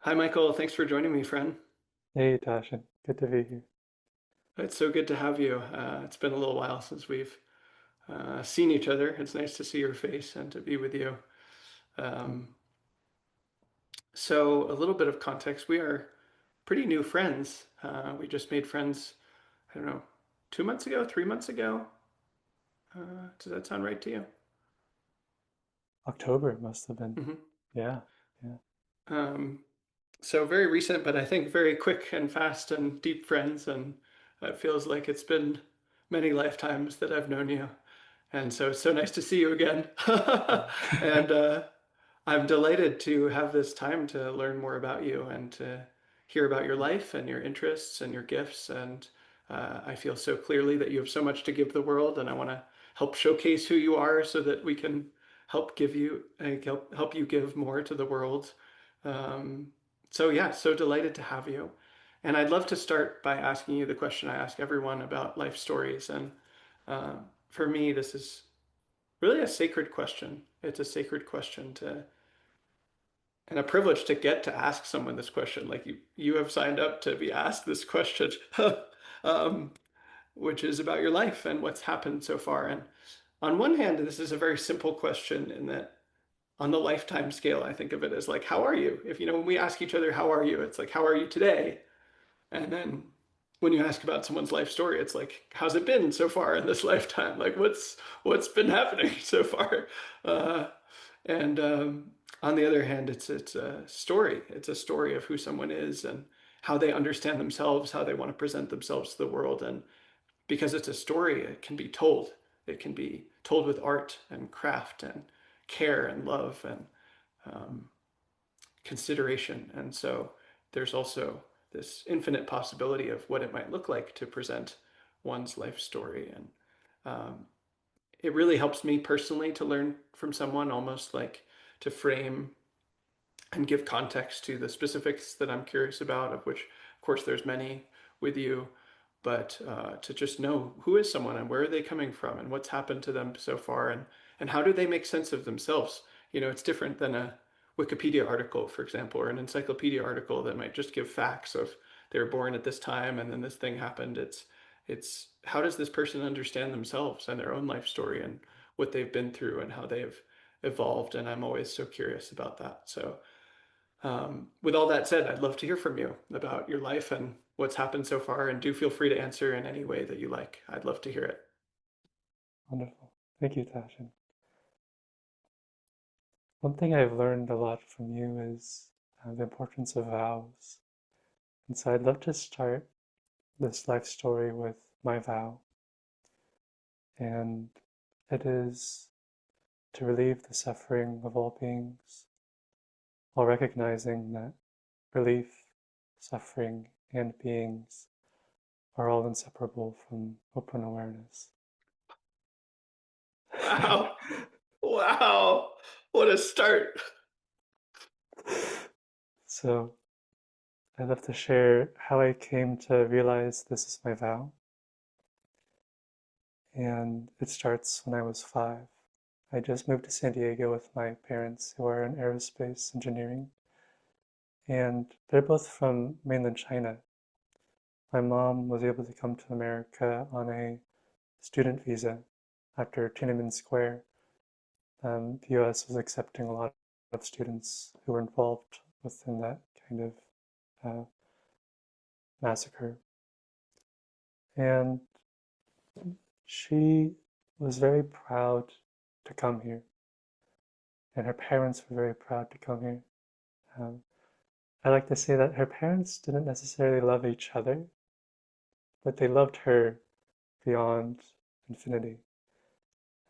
Hi, Michael. Thanks for joining me, friend. Hey, Tasshin. Good to be here. It's so good to have you. It's been a little while since we've seen each other. It's nice to see your face and to be with you. Mm. Um, so, a little bit of context. We are pretty new friends. We just made friends, I don't know, 2 months ago, 3 months ago. Does that sound right to you? October it must have been. Hmm. Yeah, yeah. Um, so, very recent, but I think very quick and fast and deep friends. And it feels like it's been many lifetimes that I've known you. And so it's so nice to see you again. And I'm delighted to have this time to learn more about you and to hear about your life and your interests and your gifts. And I feel so clearly that you have so much to give the world, and I want to help showcase who you are so that we can help you give more to the world. Um, so yeah, so delighted to have you. And I'd love to start by asking you the question I ask everyone about life stories. And uh, for me, this is really a sacred question. It's a sacred question to, and a privilege to get to ask someone this question. Like you have signed up to be asked this question, um, which is about your life and what's happened so far. And on one hand, this is a very simple question in that on the lifetime scale, I think of it as like, how are you? If when we ask each other, how are you? It's like, how are you today? And then when you ask about someone's life story, it's like, how's it been so far in this lifetime? Like, what's been happening so far? Uh, and on the other hand, it's a story. It's a story of who someone is and how they understand themselves, how they want to present themselves to the world. And because it's a story, it can be told. It can be told with art and craft and care and love and um, consideration. And so there's also this infinite possibility of what it might look like to present one's life story. And it really helps me personally to learn from someone, almost like to frame and give context to the specifics that I'm curious about, of which, of course, there's many with you, but to just know who is someone and where are they coming from and what's happened to them so far and how do they make sense of themselves. It's different than a Wikipedia article, for example, or an encyclopedia article that might just give facts of they were born at this time and then this thing happened. It's how does this person understand themselves and their own life story and what they've been through and how they've evolved. And I'm always so curious about that. So with all that said, I'd love to hear from you about your life and what's happened so far, and do feel free to answer in any way that you like. I'd love to hear it. Wonderful. Thank you, Tasshin. One thing I've learned a lot from you is the importance of vows. And so I'd love to start this life story with my vow. And it is to relieve the suffering of all beings while recognizing that relief, suffering, and beings are all inseparable from open awareness. Wow. Wow. What a start. So I'd love to share how I came to realize this is my vow. And it starts when I was 5. I just moved to San Diego with my parents, who are in aerospace engineering, and they're both from mainland China. My mom was able to come to America on a student visa after Tiananmen Square. The US was accepting a lot of students who were involved within that kind of uh, massacre. And she was very proud to come here, and her parents were very proud to come here. Um, I like to say that her parents didn't necessarily love each other, but they loved her beyond infinity.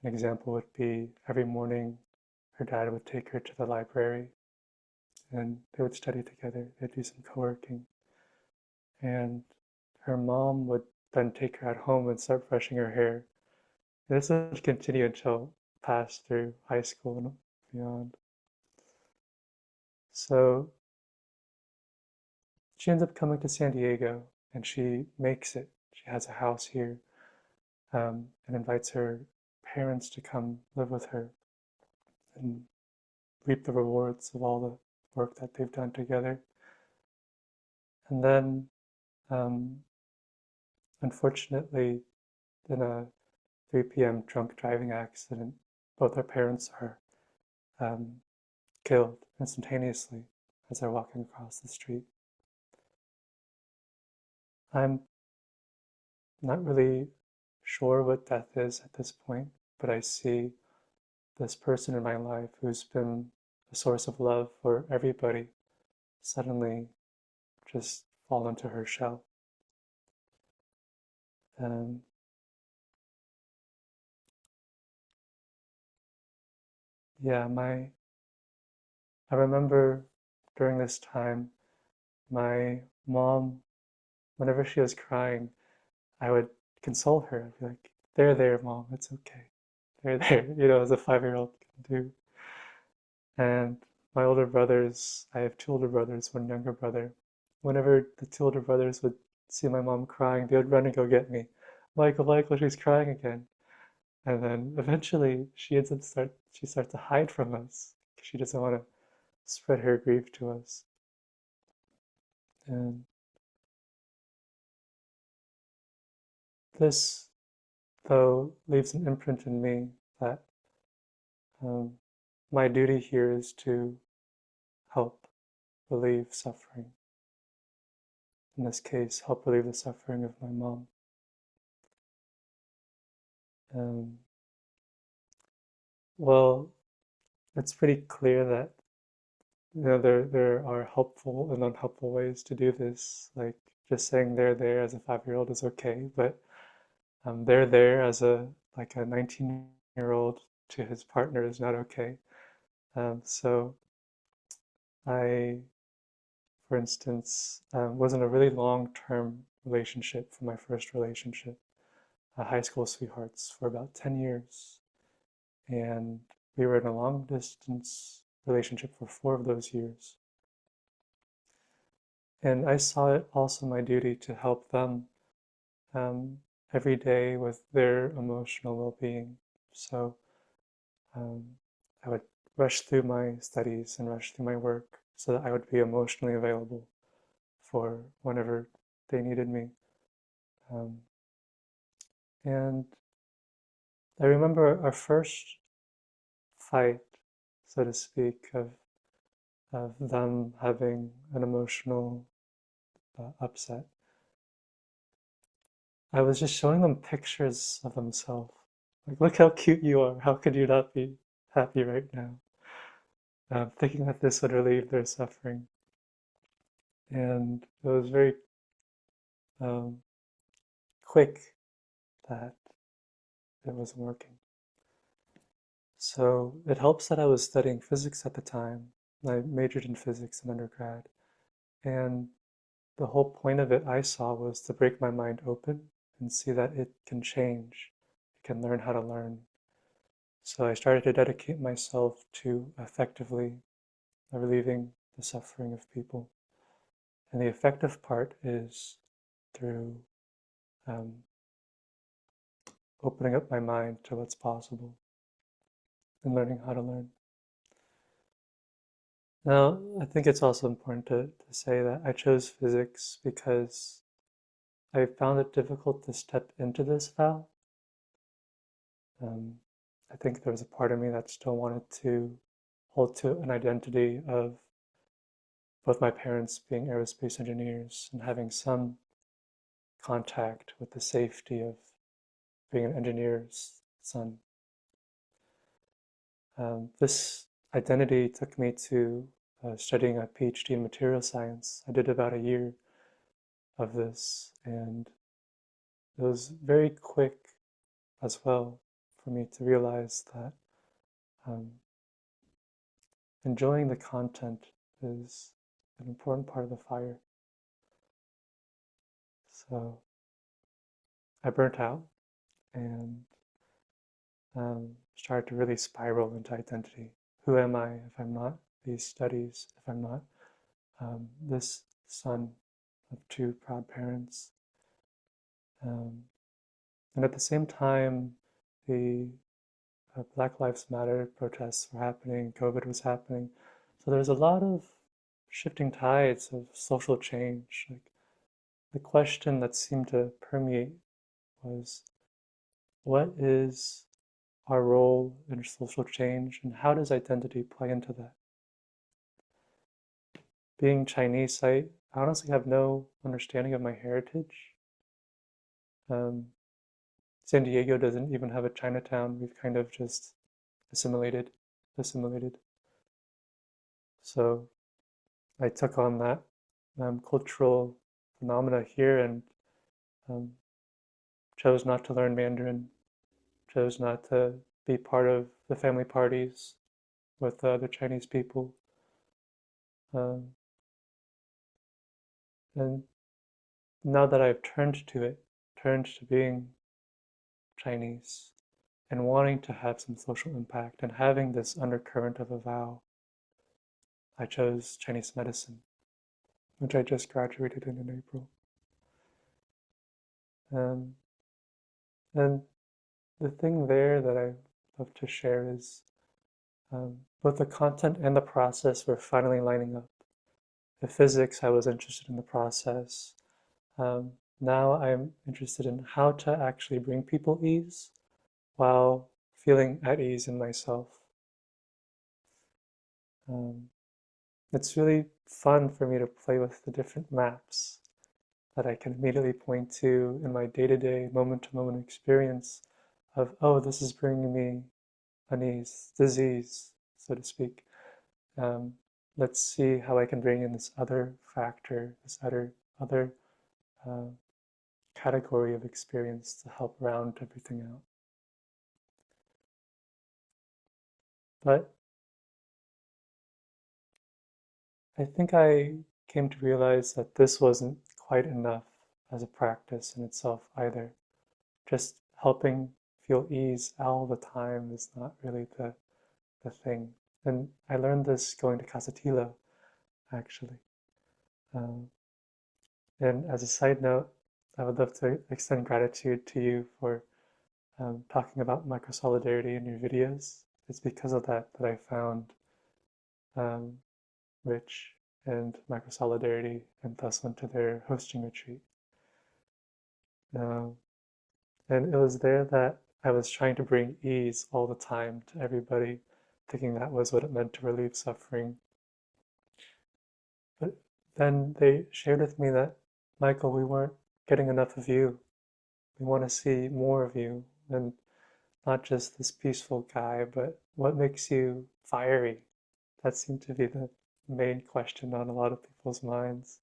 An example would be every morning her dad would take her to the library and they would study together. They'd do some co-working. And her mom would then take her at home and start brushing her hair. And this would continue until past through high school and beyond. So she ends up coming to San Diego and she makes it. She has a house here and invites her parents to come live with her and reap the rewards of all the work that they've done together. And then, um, unfortunately, in a 3 p.m. drunk driving accident, both our parents are um, killed instantaneously as they're walking across the street. I'm not really sure what death is at this point, but I see this person in my life who's been a source of love for everybody suddenly just fall into her shell. And yeah, I remember during this time, my mom, whenever she was crying, I would console her. I'd be like, there, mom, it's okay. There, as a 5-year-old can do. And my older brothers, I have two older brothers, one younger brother. Whenever the two older brothers would see my mom crying, they would run and go get me. Michael, she's crying again. And then eventually she starts to hide from us. She doesn't want to spread her grief to us. And this, though, leaves an imprint in me that um, my duty here is to help relieve suffering. In this case, help relieve the suffering of my mom. Um, well, it's pretty clear that there are helpful and unhelpful ways to do this. Like just saying they're there as a 5-year-old is okay, but they're there as a 19-year-old to his partner is not okay. So I, for instance, was in a really long-term relationship for my first relationship, high school sweethearts for about 10 years. And we were in a long distance relationship for 4 of those years. And I saw it also my duty to help them um, every day with their emotional well-being. So um, I would rush through my studies and rush through my work so that I would be emotionally available for whenever they needed me. Um, and I remember our first fight, so to speak, of them having an emotional upset. I was just showing them pictures of themselves. Like, look how cute you are. How could you not be happy right now? Thinking that this would relieve their suffering. And it was very um, quick that it wasn't working. So it helps that I was studying physics at the time. I majored in physics in undergrad. And the whole point of it I saw was to break my mind open and see that it can change. It can learn how to learn. So I started to dedicate myself to effectively relieving the suffering of people. And the effective part is through um, opening up my mind to what's possible and learning how to learn. Now, I think it's also important to say that I chose physics because I found it difficult to step into this vow. Um, I think there was a part of me that still wanted to hold to an identity of both my parents being aerospace engineers and having some contact with the safety of being an engineer's son. This identity took me to studying a PhD in material science. I did about a year of this, and it was very quick as well for me to realize that um, enjoying the content is an important part of the fire. So I burnt out and started to really spiral into identity. Who am I if I'm not these studies, if I'm not this son of two proud parents? Um, and at the same time, the Black Lives Matter protests were happening, COVID was happening. So there's a lot of shifting tides of social change. Like the question that seemed to permeate was, what is our role in social change, and how does identity play into that? Being Chinese, I honestly have no understanding of my heritage. Um, San Diego doesn't even have a Chinatown. We've kind of just assimilated, assimilated. So I took on that cultural phenomena here and um, chose not to learn Mandarin, chose not to be part of the family parties with other Chinese people. Um, and now that I've turned to it, turned to being Chinese and wanting to have some social impact and having this undercurrent of a vow, I chose Chinese medicine, which I just graduated in April. Um, and the thing there that I love to share is both the content and the process were finally lining up. The physics, I was interested in the process. Now I'm interested in how to actually bring people ease while feeling at ease in myself. Um, it's really fun for me to play with the different maps that I can immediately point to in my day-to-day, moment-to-moment experience of, oh, this is bringing me unease, disease, so to speak. Um, let's see how I can bring in this other factor, this other uh, category of experience to help round everything out. But I think I came to realize that this wasn't quite enough as a practice in itself either. Just helping feel ease all the time is not really the thing. And I learned this going to Casatilo, actually. Um, and as a side note, I would love to extend gratitude to you for talking about micro-solidarity in your videos. It's because of that that I found um, Rich and micro-solidarity and thus went to their hosting retreat. Um, and it was there that I was trying to bring ease all the time to everybody, thinking that was what it meant to relieve suffering. But then they shared with me that, Michael, we weren't getting enough of you. We want to see more of you, and not just this peaceful guy, but what makes you fiery? That seemed to be the main question on a lot of people's minds.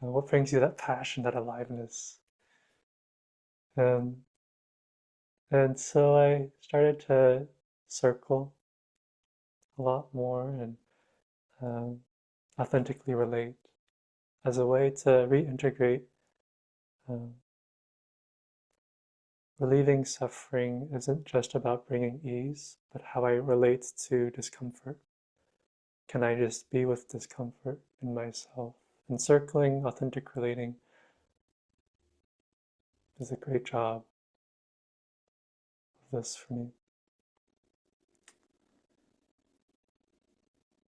What brings you that passion, that aliveness? Um, and so I started to circle a lot more and um, authentically relate as a way to reintegrate. Um, relieving suffering isn't just about bringing ease, but how I relate to discomfort. Can I just be with discomfort in myself? And circling, authentic relating does a great job of this for me.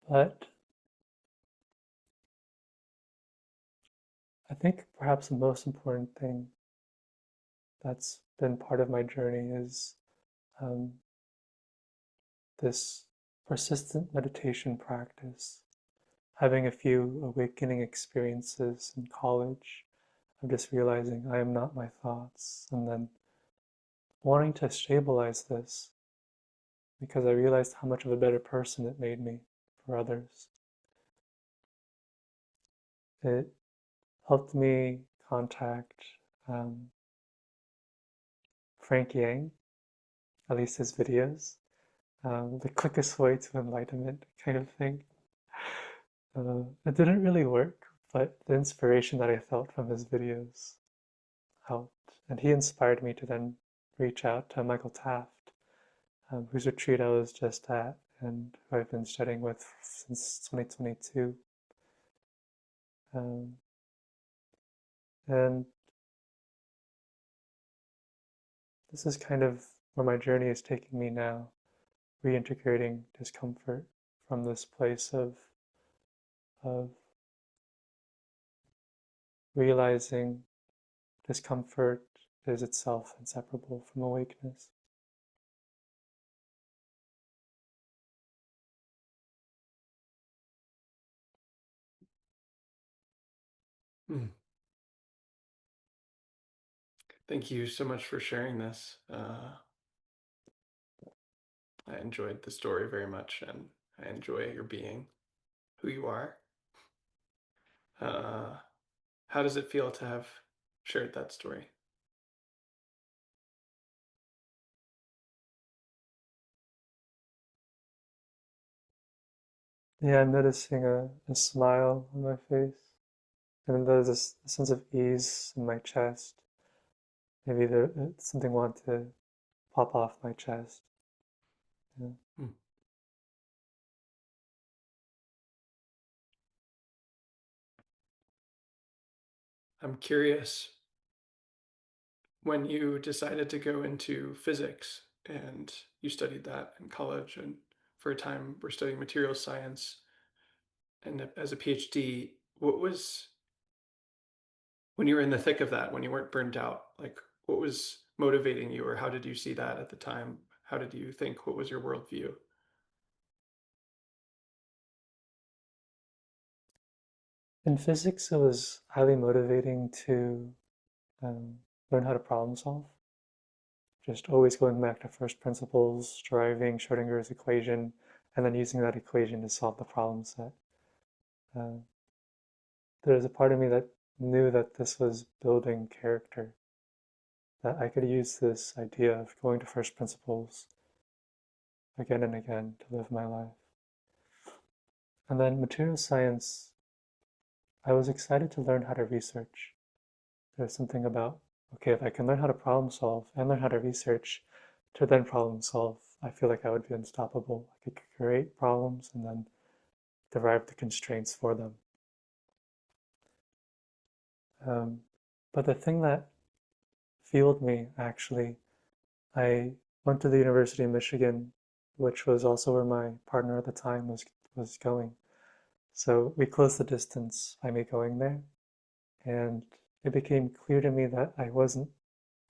But I think perhaps the most important thing that's been part of my journey is um, this persistent meditation practice. Having a few awakening experiences in college of just realizing I am not my thoughts, and then wanting to stabilize this because I realized how much of a better person it made me for others. It helped me contact um, Frank Yang, at least his videos, the quickest way to enlightenment kind of thing. It didn't really work, but the inspiration that I felt from his videos helped. And he inspired me to then reach out to Michael Taft, whose retreat I was just at and who I've been studying with since 2022. Um, and this is kind of where my journey is taking me now, reintegrating discomfort from this place of of realizing discomfort is itself inseparable from awakeness. Mm. Thank you so much for sharing this. I enjoyed the story very much, and I enjoy your being who you are. Uh, how does it feel to have shared that story? Yeah, I'm noticing a smile on my face, and there's this sense of ease in my chest. Maybe something want to pop off my chest. Yeah. Mm. I'm curious, when you decided to go into physics and you studied that in college and for a time were studying materials science and as a PhD, what was when you were in the thick of that, when you weren't burned out, like what was motivating you or how did you see that at the time? How did you think? What was your worldview? In physics, it was highly motivating to learn how to problem solve. Just always going back to first principles, deriving Schrodinger's equation, and then using that equation to solve the problem set. Uh, there's a part of me that knew that this was building character, that I could use this idea of going to first principles again and again to live my life. And then material science, I was excited to learn how to research. There's something about, okay, if I can learn how to problem solve and learn how to research to then problem solve, I feel like I would be unstoppable. I could create problems and then derive the constraints for them. Um, but the thing that fueled me, actually, I went to the University of Michigan, which was also where my partner at the time was going. So we closed the distance by me going there, and it became clear to me that I wasn't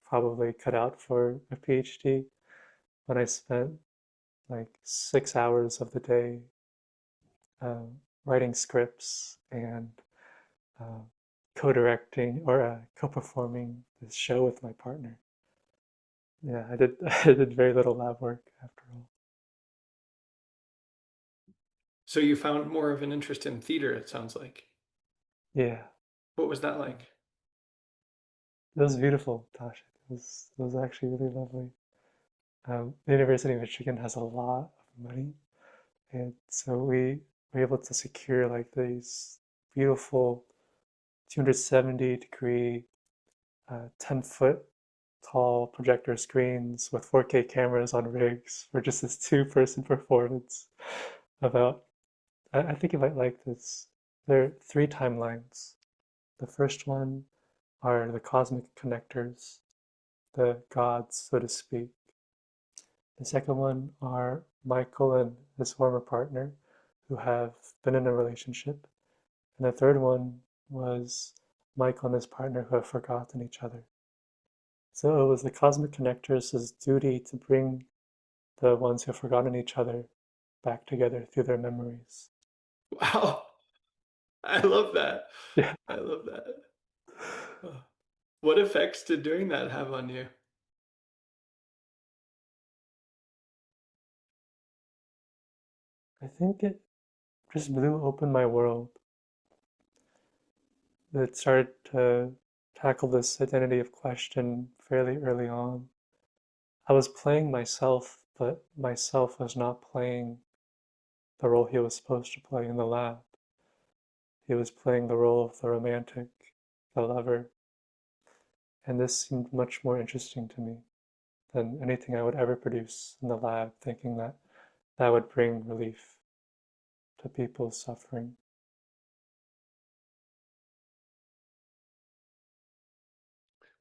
probably cut out for a PhD when I spent like 6 hours of the day writing scripts and uh, co-directing or co-performing this show with my partner. Yeah, I did. I did very little lab work after all. So you found more of an interest in theater, it sounds like. Yeah, What was that yeah. like? It was beautiful, Tasshin. It was actually really lovely. The University of Michigan has a lot of money, and so we were able to secure like these beautiful 270-degree, 10-foot tall projector screens with 4K cameras on rigs for just this two-person performance about, I think you might like this. There are three timelines. The first one are the cosmic connectors, the gods, so to speak. The second one are Michael and his former partner who have been in a relationship. And the third one was Michael and his partner who have forgotten each other. So it was the cosmic connectors' duty to bring the ones who have forgotten each other back together through their memories. Wow, I love that. Yeah, I love that. Oh. What effects did doing that have on you? I think it just blew open my world. It started to tackle this identity of question fairly early on. I was playing myself, but myself was not playing the role he was supposed to play in the lab. He was playing the role of the romantic, the lover, and this seemed much more interesting to me than anything I would ever produce in the lab, thinking that that would bring relief to people's suffering.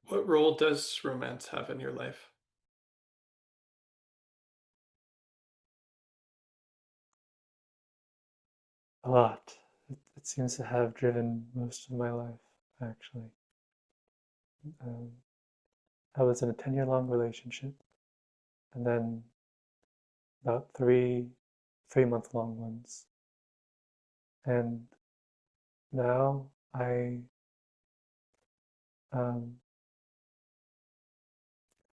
What role does romance have in your life? A lot. that seems to have driven most of my life, actually. Um, I was in a 10-year-long relationship, and then about three-month long ones. And now um,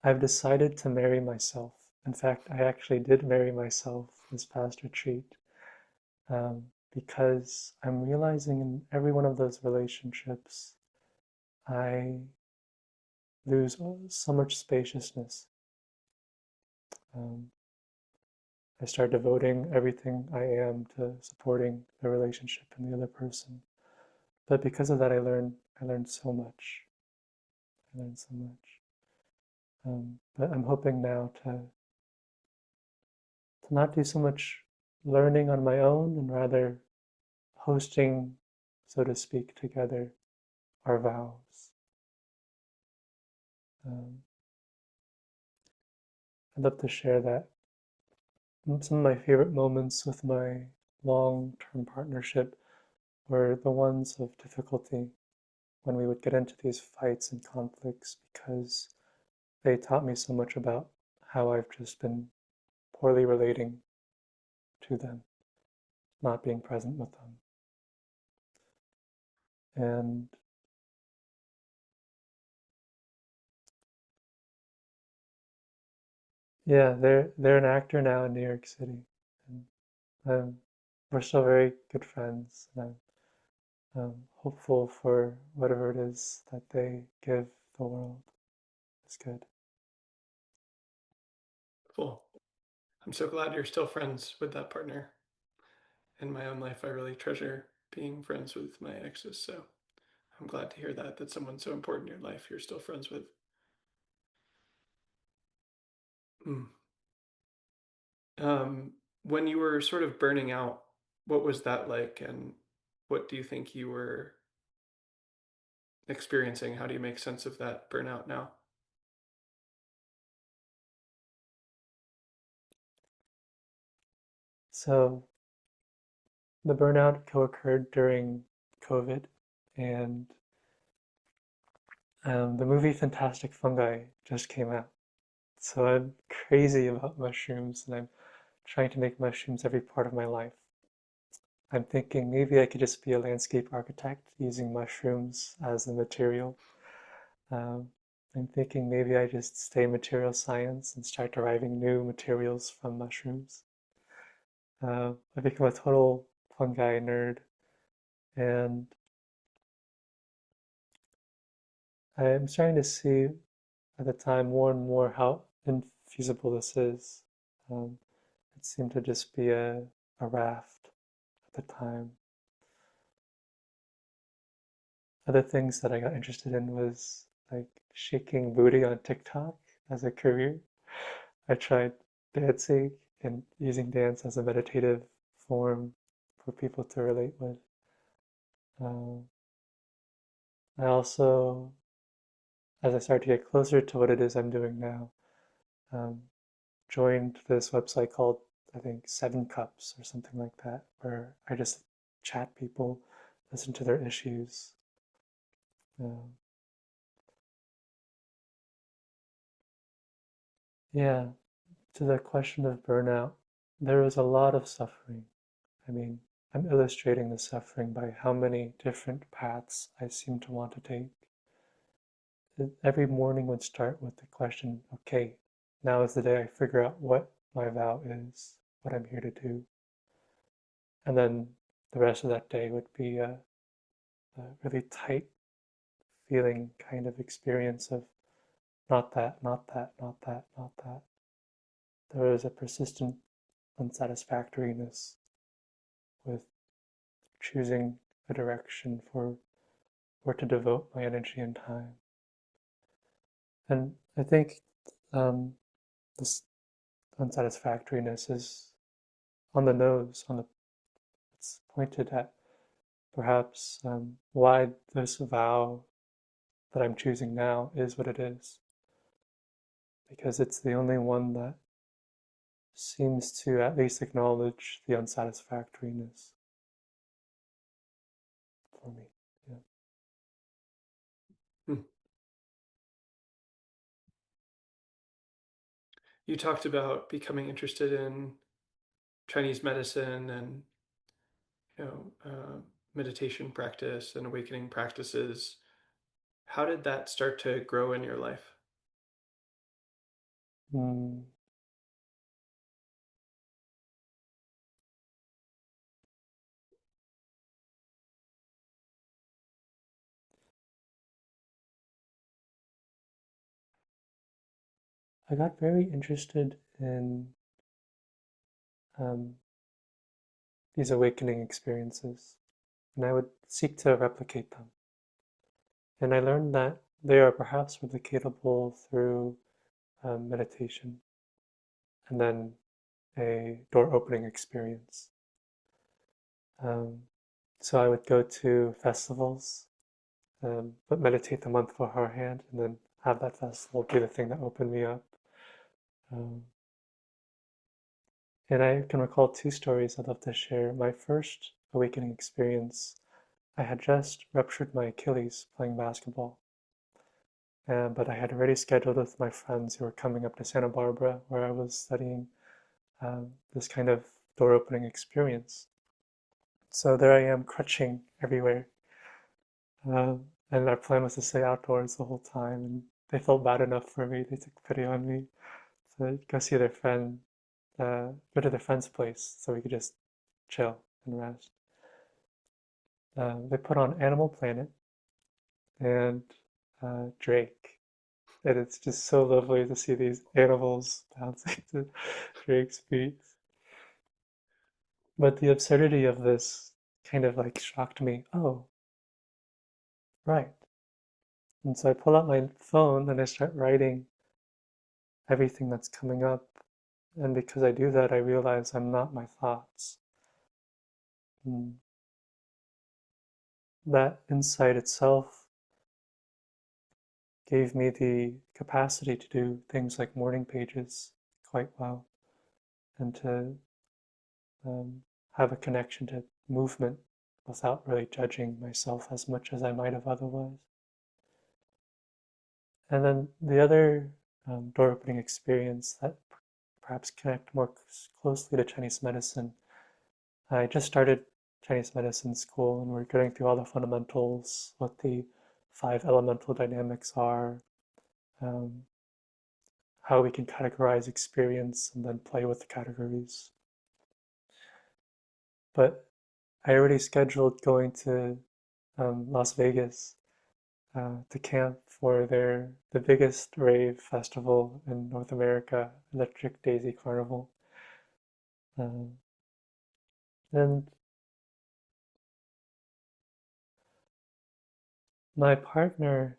I've decided to marry myself. In fact, I actually did marry myself this past retreat, because I'm realizing in every one of those relationships, I lose so much spaciousness. Um, I start devoting everything I am to supporting the relationship and the other person. But because of that, I learned so much. I learned so much. But I'm hoping now to not do so much learning on my own and rather hosting, so to speak, together our vows. Um, I'd love to share that. Some of my favorite moments with my long-term partnership were the ones of difficulty when we would get into these fights and conflicts because they taught me so much about how I've just been poorly relating to them, not being present with them. And yeah, they're an actor now in New York City, and we're still very good friends, and I'm hopeful for whatever it is that they give the world. It's good. Cool. I'm so glad you're still friends with that partner. In my own life, I really treasure being friends with my exes. So I'm glad to hear that someone so important in your life you're still friends with. Mm. When you were sort of burning out, what was that like, and what do you think you were experiencing? How do you make sense of that burnout now? So the burnout co-occurred during COVID, and the movie Fantastic Fungi just came out. So I'm crazy about mushrooms, and I'm trying to make mushrooms every part of my life. I'm thinking maybe I could just be a landscape architect using mushrooms as a material. Um, I'm thinking maybe I just stay in material science and start deriving new materials from mushrooms. I become a total fungi nerd, and I'm starting to see at the time more and more how infeasible this is. Um, it seemed to just be a raft at the time. Other things that I got interested in was like shaking booty on TikTok as a career. I tried dancing and using dance as a meditative form for people to relate with. Um, I also, as I started to get closer to what it is I'm doing now, um, joined this website called, I think, Seven Cups or something like that, where I just chat people, listen to their issues. Um, yeah, to the question of burnout, there is a lot of suffering. I mean, I'm illustrating the suffering by how many different paths I seem to want to take. Every morning would start with the question, okay, now is the day I figure out what my vow is, what I'm here to do. And then the rest of that day would be a really tight feeling kind of experience of not that, not that, not that, not that. There is a persistent unsatisfactoriness with choosing a direction for where to devote my energy and time. And I think this unsatisfactoriness is on the nose, it's pointed at perhaps why this vow that I'm choosing now is what it is, because it's the only one that seems to at least acknowledge the unsatisfactoriness. for me. Yeah. Hmm. You talked about becoming interested in Chinese medicine and meditation practice and awakening practices. How did that start to grow in your life? Mm, I got very interested in um, these awakening experiences, and I would seek to replicate them. And I learned that they are perhaps replicatable through meditation and then a door opening experience. Um, so I would go to festivals, but meditate the month beforehand, and then have that festival be the thing that opened me up. Um, and I can recall two stories I'd love to share. My first awakening experience, I had just ruptured my Achilles playing basketball, but I had already scheduled with my friends who were coming up to Santa Barbara, where I was studying this kind of door opening experience. So there I am, crutching everywhere. And our plan was to stay outdoors the whole time. And they felt bad enough for me. They took pity on me to go see their friend, go to their friend's place so we could just chill and rest. They put on Animal Planet and Drake. And it's just so lovely to see these animals bouncing to Drake's beats. But the absurdity of this kind of like shocked me. Oh, right. And so I pull out my phone and I start writing everything that's coming up. And because I do that, I realize I'm not my thoughts. And that insight itself gave me the capacity to do things like morning pages quite well and to have a connection to movement without really judging myself as much as I might have otherwise. And then the other door opening experience that perhaps connect more closely to Chinese medicine. I just started Chinese medicine school and we're going through all the fundamentals, what the five elemental dynamics are, um, how we can categorize experience and then play with the categories. But I already scheduled going to Las Vegas to camp for the biggest rave festival in North America, Electric Daisy Carnival. Um, and my partner,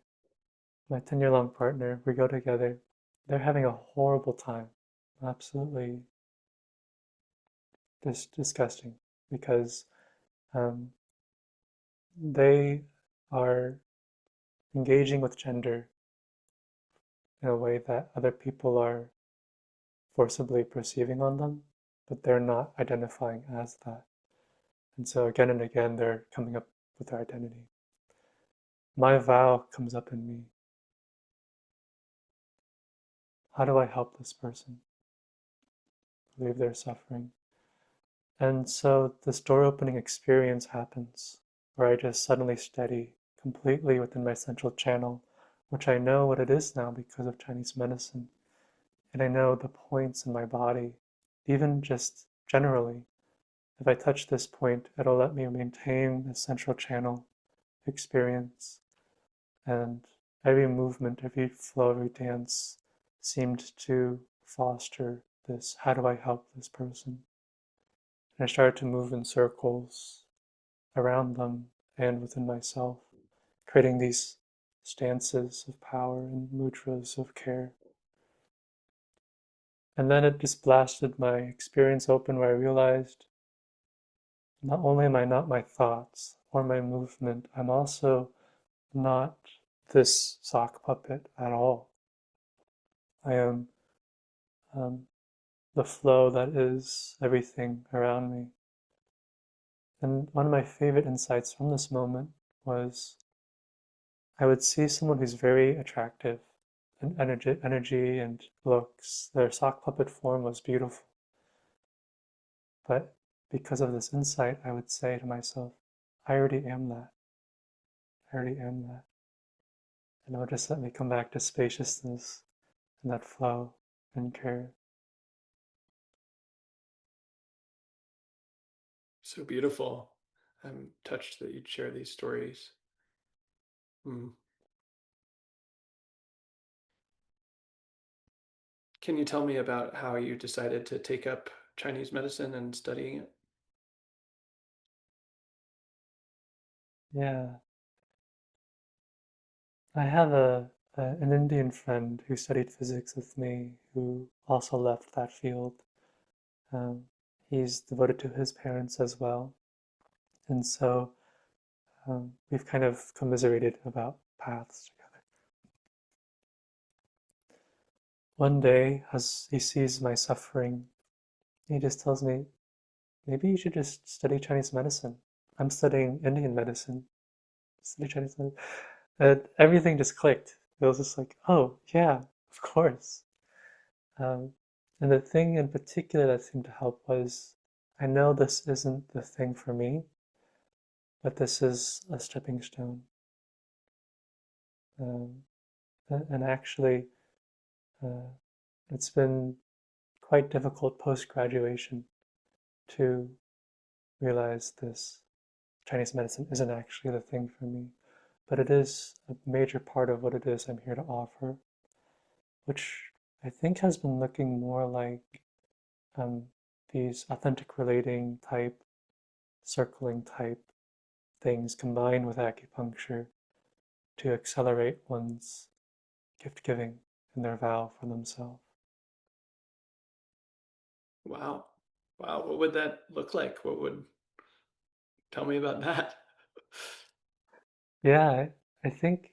my 10-year long partner, we go together. They're having a horrible time, absolutely disgusting, because um, they are engaging with gender in a way that other people are forcibly perceiving on them, but they're not identifying as that. And so again and again, they're coming up with their identity. My vow comes up in me. How do I help this person relieve their suffering? And so this door opening experience happens where I just suddenly steady completely within my central channel, which I know what it is now because of Chinese medicine. And I know the points in my body, even just generally. If I touch this point, it'll let me maintain the central channel experience. And every movement, every flow, every dance seemed to foster this how do I help this person? And I started to move in circles around them and within myself, creating these stances of power and mudras of care. And then it just blasted my experience open where I realized not only am I not my thoughts or my movement, I'm also not this sock puppet at all. I am um, the flow that is everything around me. And one of my favorite insights from this moment was I would see someone who's very attractive and energy and looks. Their sock puppet form was beautiful. But because of this insight, I would say to myself, I already am that. I already am that. And it would just let me come back to spaciousness and that flow and care. So beautiful. I'm touched that you'd share these stories. Mm. Can you tell me about how you decided to take up Chinese medicine and studying it? Yeah, I have an Indian friend who studied physics with me who also left that field. Um, he's devoted to his parents as well. And so we've kind of commiserated about paths together. One day, as he sees my suffering, he just tells me, maybe you should just study Chinese medicine. I'm studying Indian medicine. Study Chinese medicine. And everything just clicked. It was just like, oh, yeah, of course. Um, and the thing in particular that seemed to help was I know this isn't the thing for me, but this is a stepping stone. Um, and actually, uh, it's been quite difficult post graduation to realize this Chinese medicine isn't actually the thing for me, but it is a major part of what it is I'm here to offer, which I think has been looking more like um, these authentic relating type, circling type things combined with acupuncture to accelerate one's gift giving and their vow for themselves. Wow. Wow. What would that look like? Tell me about that? Yeah, I think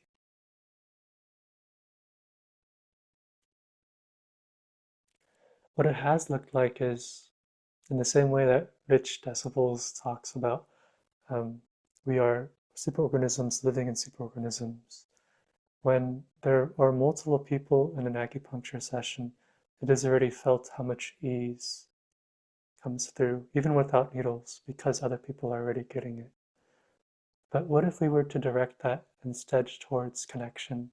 what it has looked like is in the same way that Rich Decibels talks about um, we are superorganisms living in superorganisms. When there are multiple people in an acupuncture session, it is already felt how much ease comes through, even without needles, because other people are already getting it. But what if we were to direct that instead towards connection,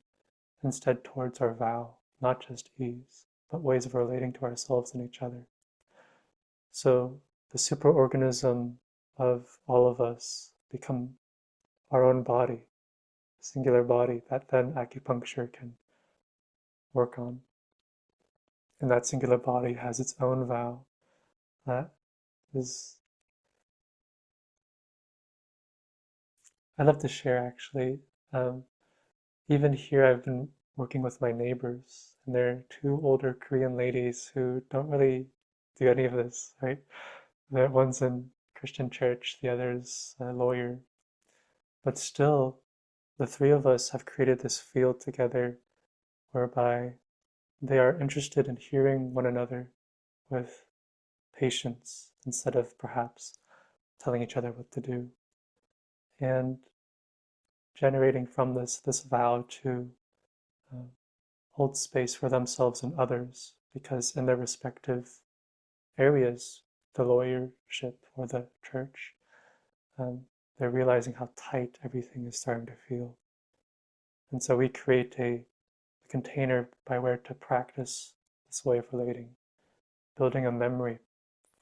instead towards our vow, not just ease, but ways of relating to ourselves and each other? So the superorganism of all of us become our own body, a singular body that then acupuncture can work on. And that singular body has its own vow that is, I love to share actually. Um, Even here, I've been working with my neighbors, and they're two older Korean ladies who don't really do any of this, right? One's in Christian church, the other's a lawyer. But still, the three of us have created this field together whereby they are interested in hearing one another with patience instead of perhaps telling each other what to do. And generating from this vow to uh, hold space for themselves and others because in their respective areas, the lawyership or the church, um, they're realizing how tight everything is starting to feel. And so we create a container by where to practice this way of relating, building a memory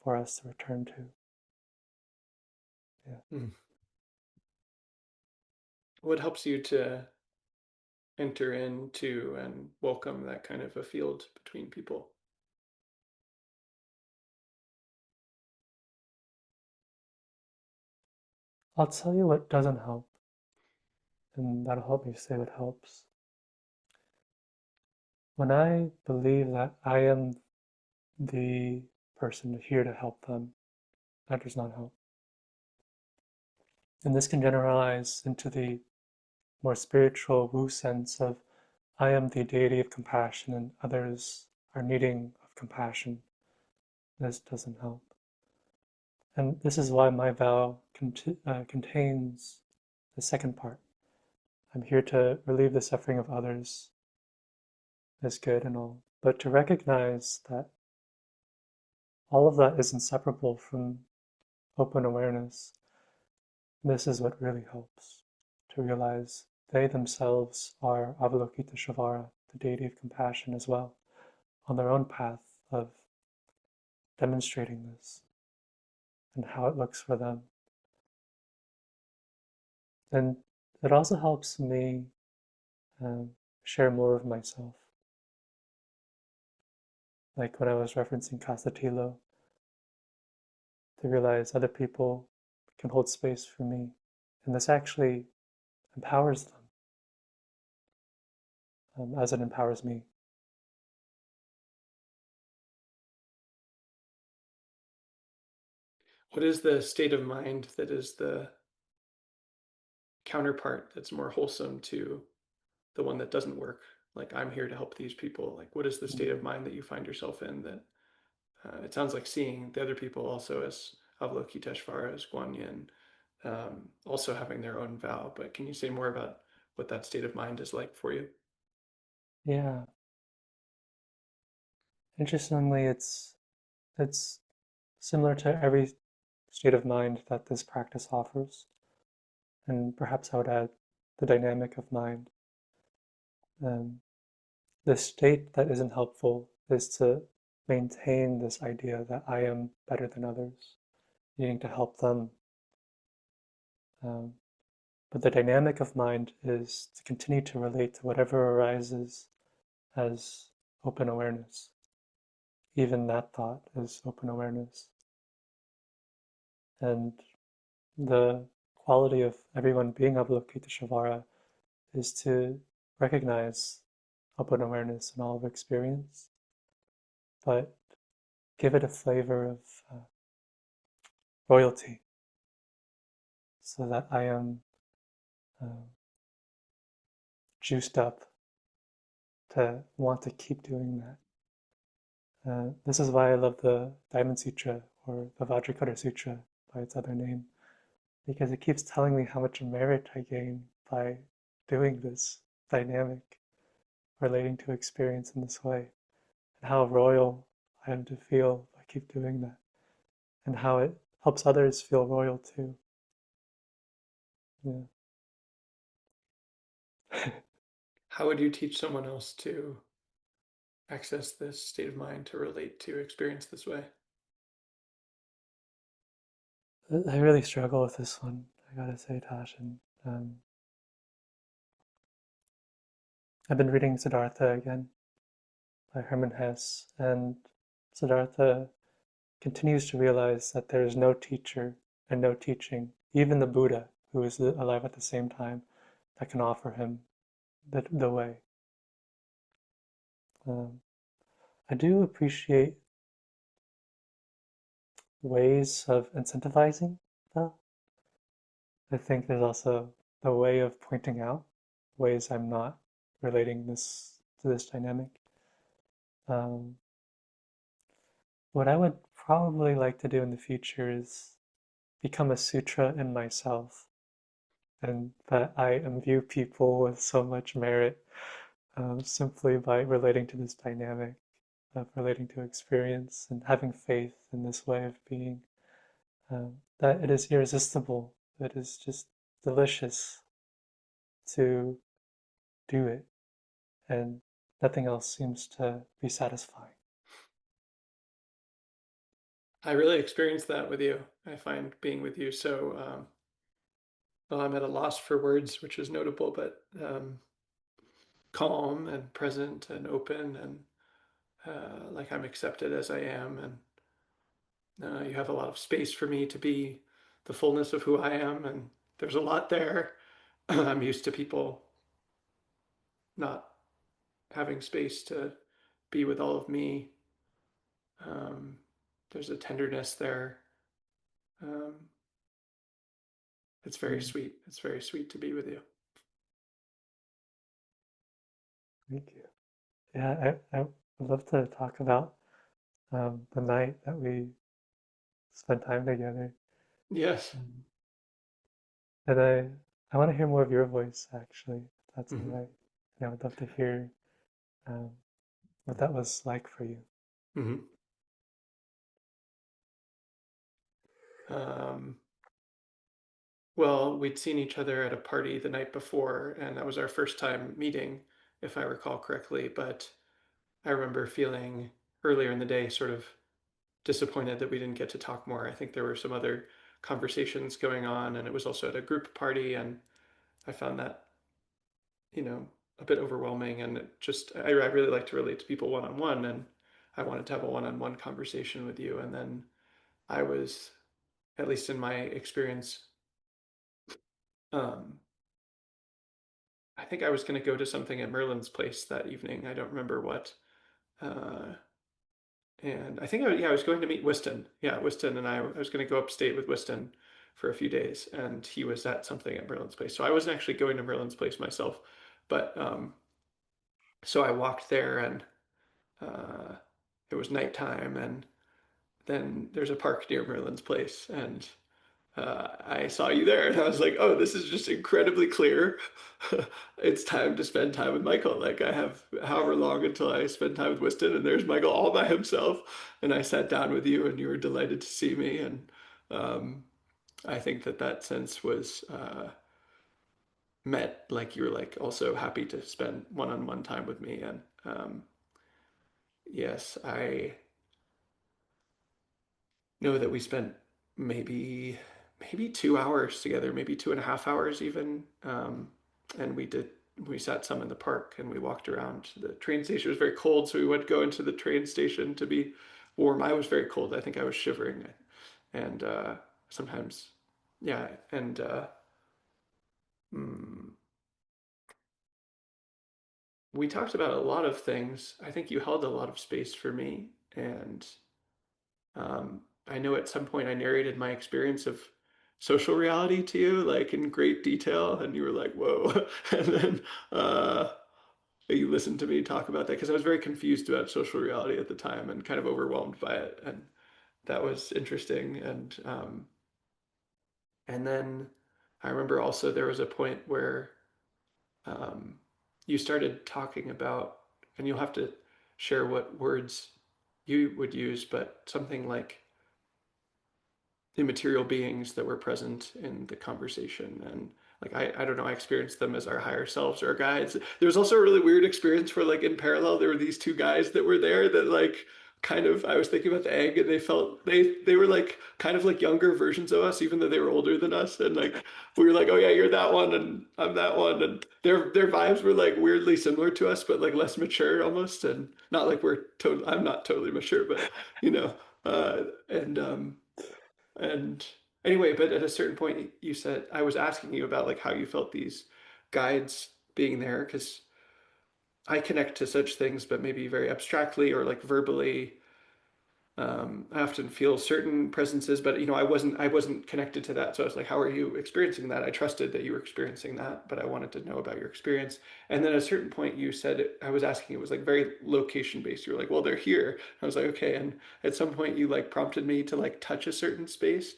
for us to return to. Yeah. Mm. What helps you to enter into and welcome that kind of a field between people? I'll tell you what doesn't help, and that'll help me say what helps. When I believe that I am the person here to help them, that does not help. And this can generalize into the more spiritual Wu sense of I am the deity of compassion and others are needing of compassion. This doesn't help. And this is why my vow contains the second part. I'm here to relieve the suffering of others is good and all, but to recognize that all of that is inseparable from open awareness. This is what really helps to realize they themselves are Avalokiteshvara, the deity of compassion as well, on their own path of demonstrating this and how it looks for them. And it also helps me share more of myself. Like when I was referencing Kasatilo, to realize other people can hold space for me. And this actually empowers them as it empowers me. What is the state of mind that is the counterpart that's more wholesome to the one that doesn't work? Like, I'm here to help these people. Like, what is the state of mind that you find yourself in that it sounds like seeing the other people also as Avalokiteshvara, as Guan Yin, also having their own vow. But can you say more about what that state of mind is like for you? Yeah, interestingly, it's similar to every state of mind that this practice offers. And perhaps I would add the dynamic of mind. Um, the state that isn't helpful is to maintain this idea that I am better than others, needing to help them. Um, but the dynamic of mind is to continue to relate to whatever arises as open awareness. Even that thought is open awareness. And the quality of everyone being Avalokiteshvara is to recognize open awareness in all of experience, but give it a flavor of royalty so that I am uh, juiced up to want to keep doing that. This is why I love the Diamond Sutra or the Vajrakotta Sutra by its other name, because it keeps telling me how much merit I gain by doing this dynamic, relating to experience in this way, and how royal I am to feel if I keep doing that, and how it helps others feel royal too. Yeah. How would you teach someone else to access this state of mind to relate to experience this way? I really struggle with this one, I gotta say, Tasshin. Um, I've been reading Siddhartha again by Hermann Hesse, and Siddhartha continues to realize that there is no teacher and no teaching, even the Buddha, who is alive at the same time, that can offer him the way. Um, I do appreciate ways of incentivizing, though. I think there's also the way of pointing out ways I'm not relating this to this dynamic. Um, what I would probably like to do in the future is become a sutra in myself, and that I imbue people with so much merit simply by relating to this dynamic of relating to experience and having faith in this way of being. That it is irresistible, it is just delicious to do it, and nothing else seems to be satisfying. I really experienced that with you. I find being with you so, well, I'm at a loss for words, which is notable, but calm and present and open and like I'm accepted as I am. And you have a lot of space for me to be the fullness of who I am. And there's a lot there. I'm used to people not having space to be with all of me. Um, there's a tenderness there. Um, it's very Mm, sweet. It's very sweet to be with you. thank you. Yeah, I would love to talk about the night that we spend time together. Yes. Um, and I want to hear more of your voice, actually, if that's all Hmm. right. And I would love to hear um, what that was like for you. Hmm. Um, well, we'd seen each other at a party the night before, and that was our first time meeting, if I recall correctly. But I remember feeling earlier in the day sort of disappointed that we didn't get to talk more. I think there were some other conversations going on, and it was also at a group party, and I found that, you know, a bit overwhelming. And it just, I really like to relate to people one on one, and I wanted to have a one on one conversation with you. And then I was, at least in my experience, um, I think I was going to go to something at Merlin's place that evening. I don't remember what. Uh, and I think I was going to meet Whiston. Yeah, Whiston and I was going to go upstate with Whiston for a few days, and he was at something at Merlin's place. So I wasn't actually going to Merlin's place myself, but so I walked there, and uh, it was nighttime, and then there's a park near Merlin's place, and I saw you there, and I was like, oh, this is just incredibly clear. It's time to spend time with Michael. Like, I have however long until I spend time with Whiston, and there's Michael all by himself. And I sat down with you, and you were delighted to see me. And um, I think that that sense was met. Like, you were like also happy to spend one-on-one time with me. And yes, I know that we spent maybe 2 hours together, maybe 2.5 hours even. And we sat some in the park and we walked around. The train station was very cold, so we would go into the train station to be warm. I was very cold. I think I was shivering, and sometimes, yeah. And mm, we talked about a lot of things. I think you held a lot of space for me, and I know at some point I narrated my experience of social reality to you, like in great detail, and you were like, "Whoa!" And then you listened to me talk about that because I was very confused about social reality at the time and kind of overwhelmed by it, and that was interesting. And then I remember also there was a point where um, you started talking about, and you'll have to share what words you would use, but something like immaterial beings that were present in the conversation. And like I don't know, I experienced them as our higher selves or our guides. There was also a really weird experience where like in parallel there were these two guys that were there that like kind of I was thinking about the egg, and they felt they were like kind of like younger versions of us even though they were older than us. And like we were like, oh yeah, you're that one and I'm that one. And their vibes were like weirdly similar to us but like less mature almost. And not like we're totally, I'm not totally mature, but you know. uh and anyway, but at a certain point, you said, I was asking you about like how you felt these guides being there, because I connect to such things, but maybe very abstractly or like verbally. I often feel certain presences, but you know, I wasn't connected to that. So I was like, how are you experiencing that? I trusted that you were experiencing that, but I wanted to know about your experience. And then at a certain point, you said, I was asking, it was like very location based. You were like, well, they're here. I was like, okay. And at some point, you like prompted me to like touch a certain space,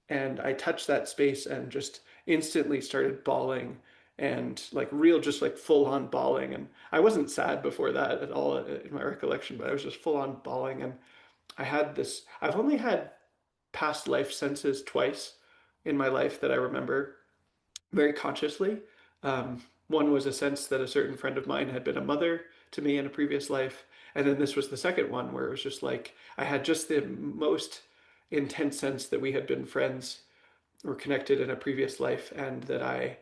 and I touched that space and just instantly started bawling, and like real, just like full on bawling. And I wasn't sad before that at all in my recollection, but I was just full on bawling. And I had this, I've only had past life senses twice in my life that I remember very consciously. One was a sense that a certain friend of mine had been a mother to me in a previous life. And then this was the second one where it was just like I had just the most intense sense that we had been friends or connected in a previous life, and that I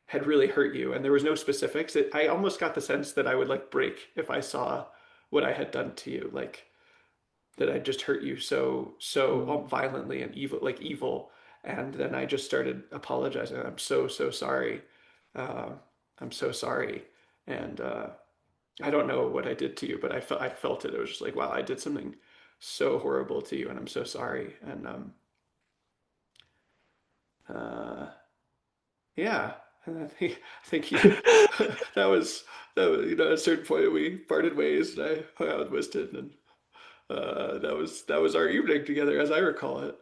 had really hurt you. And there was no specifics. I almost got the sense that I would like break if I saw what I had done to you, like that I just hurt you so Mm. violently and evil, like evil. And then I just started apologizing. I'm so sorry. Uh, I'm so sorry. And I don't know what I did to you, but I felt it. It was just like, wow, I did something so horrible to you, and I'm so sorry. And uh, yeah, and I think you that was at a certain point we parted ways, and I hung out with Winston, and that was our evening together, as I recall it.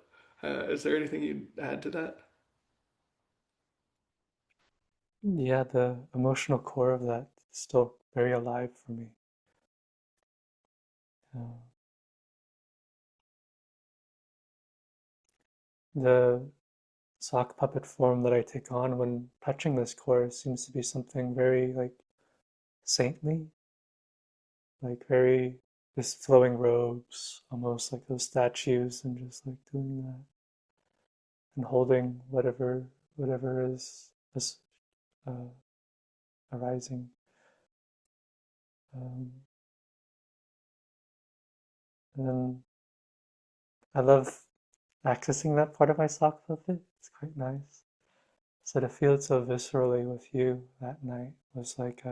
Is there anything you'd add to that? Yeah, the emotional core of that is still very alive for me. Uh, the sock puppet form that I take on when touching this core seems to be something very like saintly, like very just flowing robes, almost like those statues, and just like doing that and holding whatever is uh, arising. Um, and then I love accessing that part of my sock puppet. It's quite nice. So to feel it so viscerally with you that night was like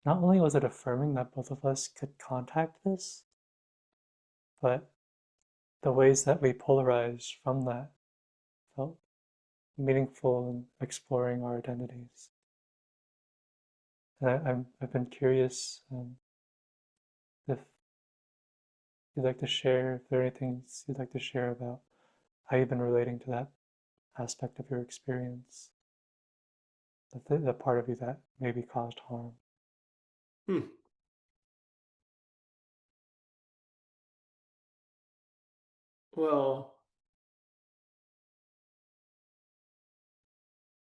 not only was it affirming that both of us could contact this, but the ways that we polarized from that felt meaningful in exploring our identities. And I've been curious if you'd like to share, if there are anything you'd like to share about how you've been relating to that aspect of your experience, the part of you that maybe caused harm. Hmm. Well,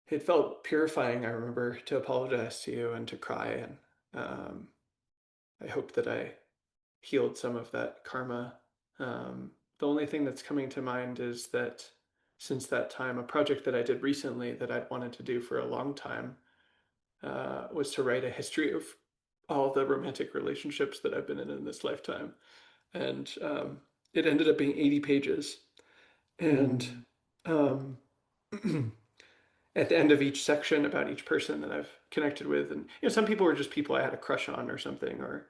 it felt purifying, I remember, to apologize to you and to cry. And um, I hope that I healed some of that karma. The only thing that's coming to mind is that since that time, a project that I did recently that I'd wanted to do for a long time was to write a history of all the romantic relationships that I've been in this lifetime. And it ended up being 80 pages. And Mm, um, at the end of each section about each person that I've connected with, and some people were just people I had a crush on or something, or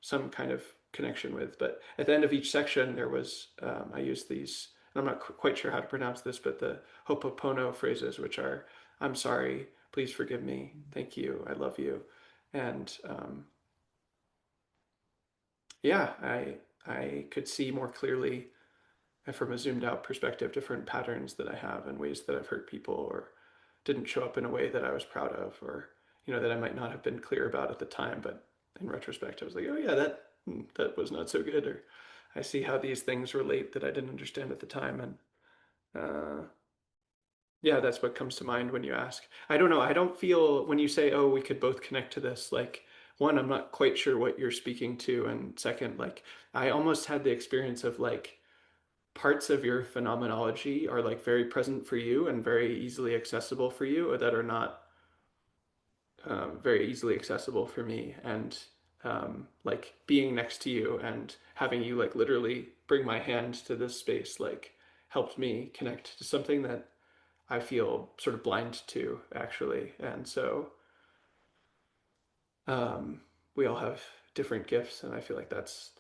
some kind of connection with. But at the end of each section, there was I used these, and I'm not quite sure how to pronounce this, but the Hopopono phrases, which are "I'm sorry," "Please forgive me," "Thank you," "I love you," and yeah, I could see more clearly from a zoomed out perspective different patterns that I have and ways that I've hurt people or didn't show up in a way that I was proud of, or that I might not have been clear about at the time, but in retrospect I was like, oh yeah, that was not so good, or I see how these things relate that I didn't understand at the time. And yeah, that's what comes to mind when you ask. I don't know, I don't feel when you say, oh, we could both connect to this, like, one, I'm not quite sure what you're speaking to, and second, like, I almost had the experience of like parts of your phenomenology are like very present for you and very easily accessible for you, or that are not very easily accessible for me. And like being next to you and having you like literally bring my hand to this space like helped me connect to something that I feel sort of blind to actually. And so um, we all have different gifts, and I feel like that's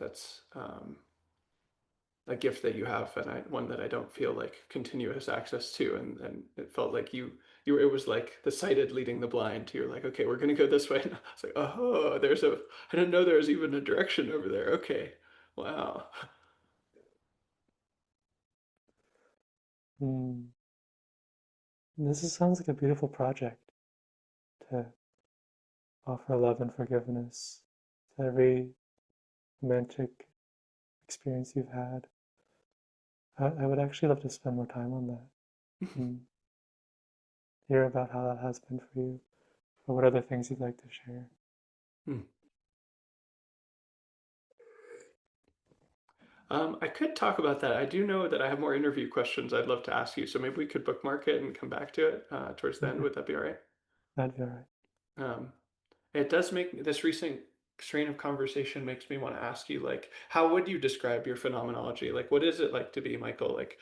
a gift that you have, and one that I don't feel like continuous access to. And it felt like you were, it was like the sighted leading the blind. You're like, okay, we're gonna go this way. And I was like, oh, I didn't know there was even a direction over there. Okay, wow. mm. Sounds like a beautiful project to offer love and forgiveness to every romantic experience you've had. I would actually love to spend more time on that and hear about how that has been for you, or what other things you'd like to share. I could talk about that. I do know that I have more interview questions I'd love to ask you, so maybe we could bookmark it and come back to it towards the end. Okay, Would that be all right? that'd be all right. Um, It does make this recent strain of conversation makes me want to ask you, like, how would you describe your phenomenology? Like, what is it like to be Michael? Like,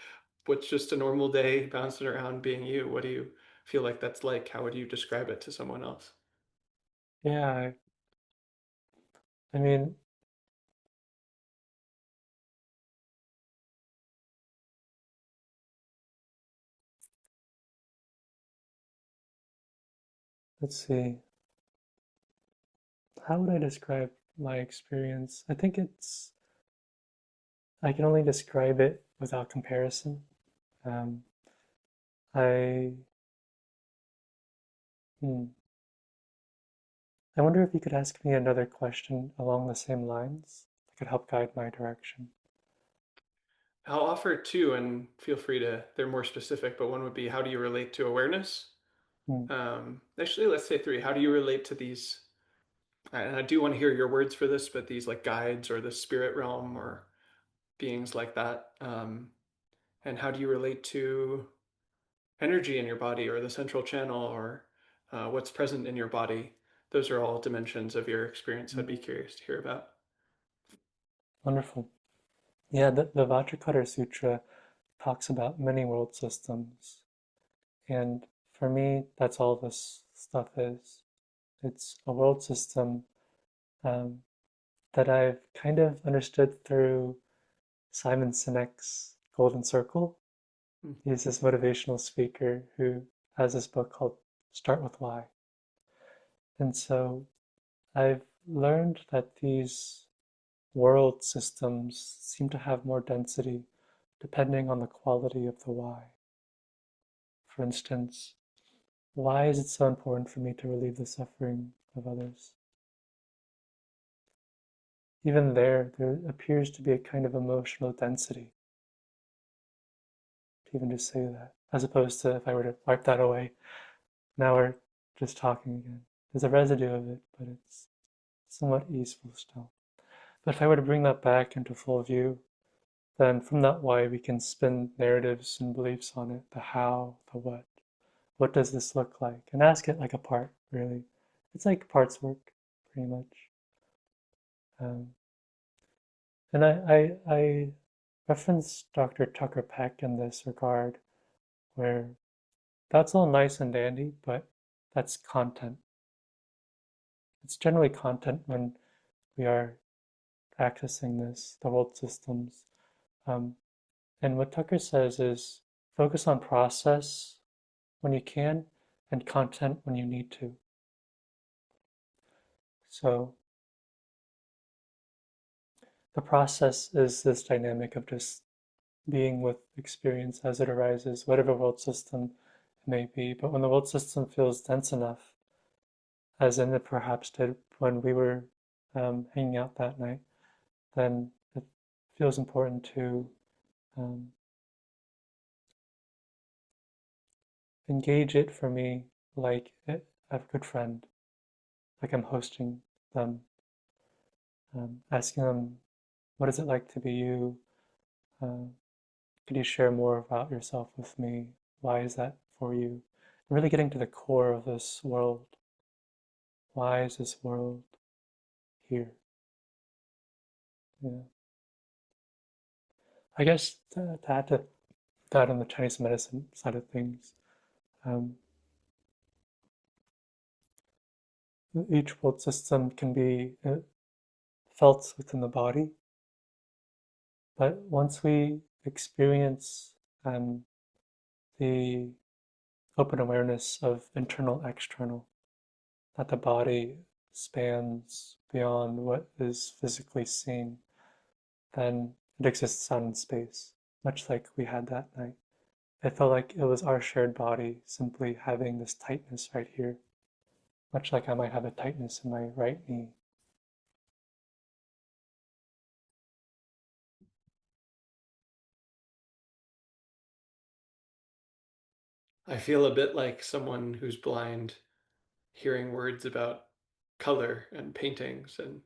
what's just a normal day bouncing around being you? What do you feel like that's like? How would you describe it to someone else? Yeah, I mean, let's see. How would I describe my experience? I can only describe it without comparison. Um, I hmm, I wonder if you could ask me another question along the same lines that could help guide my direction. I'll offer two, and feel free to. They're more specific, but one would be, how do you relate to awareness? Hmm, Actually, let's say three. How do you relate to these? And I do want to hear your words for this, but these like guides or the spirit realm or beings like that. And how do you relate to energy in your body or the central channel or what's present in your body? Those are all dimensions of your experience I'd be hmm. curious to hear about. Wonderful. Yeah, the Vajrakotta Sutra talks about many world systems. And for me, that's all this stuff is. It's a world system um, that I've kind of understood through Simon Sinek's Golden Circle. Mm. He's this motivational speaker who has this book called Start With Why. And so I've learned that these world systems seem to have more density depending on the quality of the why. For instance, why is it so important for me to relieve the suffering of others? Even there appears to be a kind of emotional density to even just say that, as opposed to if I were to wipe that away, now we're just talking again. There's a residue of it, but it's somewhat easeful still. But if I were to bring that back into full view, then from that why we can spin narratives and beliefs on it, the how, the what. What does this look like? And ask it like a part, really. It's like parts work, pretty much. Um, and I reference Dr. Tucker Peck in this regard, where that's all nice and dandy, but that's content. It's generally content when we are accessing this, the world systems. Um, and what Tucker says is focus on process when you can and content when you need to. So the process is this dynamic of just being with experience as it arises, whatever world system it may be. But when the world system feels dense enough, as in it perhaps did when we were hanging out that night, then it feels important to um, engage it for me like a good friend, like I'm hosting them, asking them, what is it like to be you? Uh, could you share more about yourself with me? Why is that for you? Really getting to the core of this world. Why is this world here? Yeah. I guess to add to that on the Chinese medicine side of things, um, each world system can be felt within the body, but once we experience um, the open awareness of internal, external, that the body spans beyond what is physically seen, then it exists out in space, much like we had that night. It felt like it was our shared body simply having this tightness right here, much like I might have a tightness in my right knee. I feel a bit like someone who's blind hearing words about color and paintings and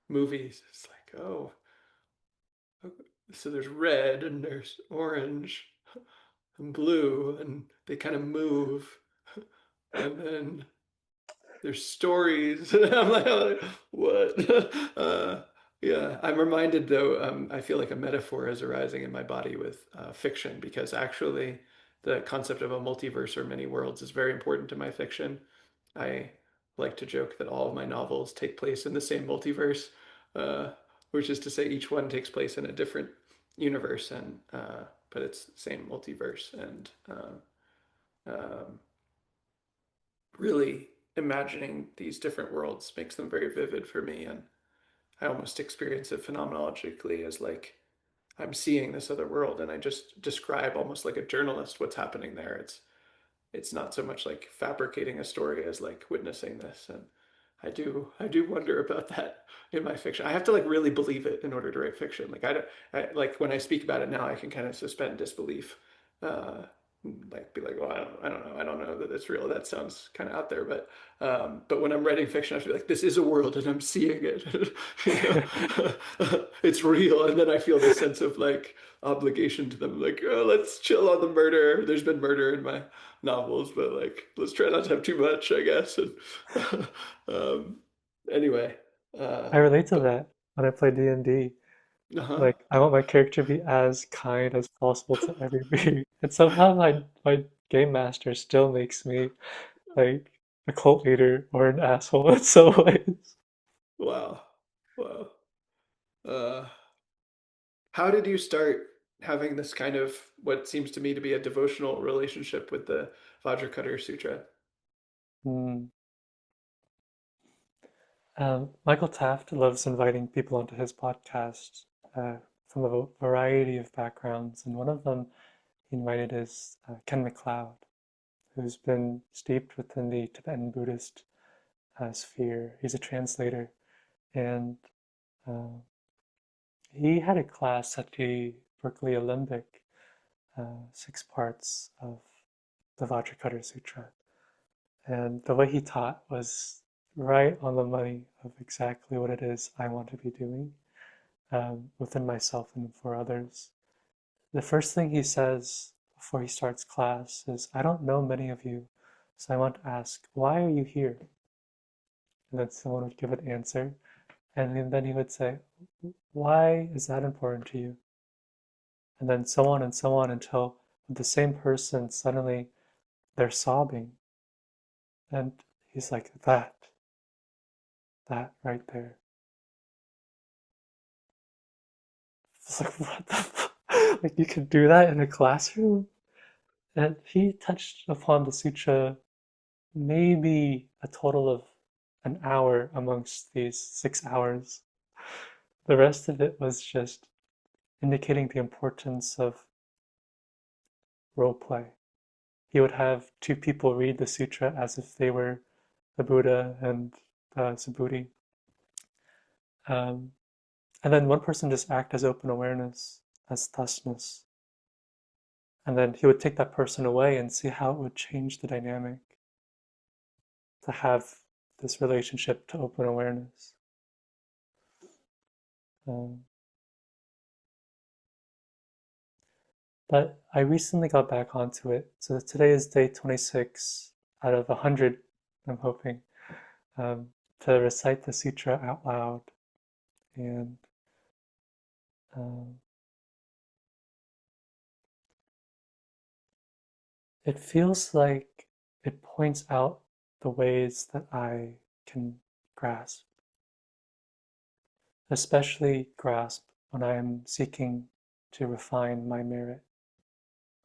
movies. It's like, oh, so there's red and there's orange and blue, and they kind of move. And then there's stories. I'm like, what? Yeah, I'm reminded though. I feel like a metaphor is arising in my body with fiction, because actually, the concept of a multiverse or many worlds is very important to my fiction. I like to joke that all of my novels take place in the same multiverse, uh, which is to say each one takes place in a different universe, and but it's the same multiverse, and um, really imagining these different worlds makes them very vivid for me, and I almost experience it phenomenologically as like I'm seeing this other world, and I just describe almost like a journalist what's happening there. It's not so much like fabricating a story as like witnessing this. And I do wonder about that in my fiction. I have to like really believe it in order to write fiction. Like I don't like when I speak about it now, I can kind of suspend disbelief. Uh, like be like, well, I don't know that it's real. That sounds kind of out there, but when I'm writing fiction, I have to be like, this is a world, and I'm seeing it. You know, it's real, and then I feel this sense of like obligation to them, like, oh, let's chill on the murder. There's been murder in my novels, but like, let's try not to have too much, I guess. And um, anyway, I relate to but that when I play D&D. uh-huh. Like, I want my character to be as kind as possible to everybody. And somehow my game master still makes me like a cult leader or an asshole in some ways. Wow, wow. Uh, how did you start having this kind of what seems to me to be a devotional relationship with the Vajrakutter Sutra? Hmm. Michael Taft loves inviting people onto his podcast from a variety of backgrounds, and one of them he invited is Ken MacLeod, who's been steeped within the Tibetan Buddhist sphere. He's a translator, and uh, he had a class at the Berkeley Alembic, 6 parts of the Vajrakutter Sutra. And the way he taught was right on the money of exactly what it is I want to be doing within myself and for others. The first thing he says before he starts class is, I don't know many of you, so I want to ask, why are you here? And then someone would give an answer. And then he would say, why is that important to you? And then so on until the same person suddenly they're sobbing. And he's like, that right there. It's like, what the fuck? Like, you could do that in a classroom? And he touched upon the sutra maybe a total of an hour amongst these 6 hours. The rest of it was just indicating the importance of role play. He would have two people read the sutra as if they were the Buddha and the Subhuti. Um, and then one person just act as open awareness, as thusness. And then he would take that person away and see how it would change the dynamic to have this relationship to open awareness. Um, but I recently got back onto it. So today is day 26 out of 100, I'm hoping, to recite the sutra out loud. And um, it feels like it points out the ways that I can grasp, especially grasp when I am seeking to refine my merit,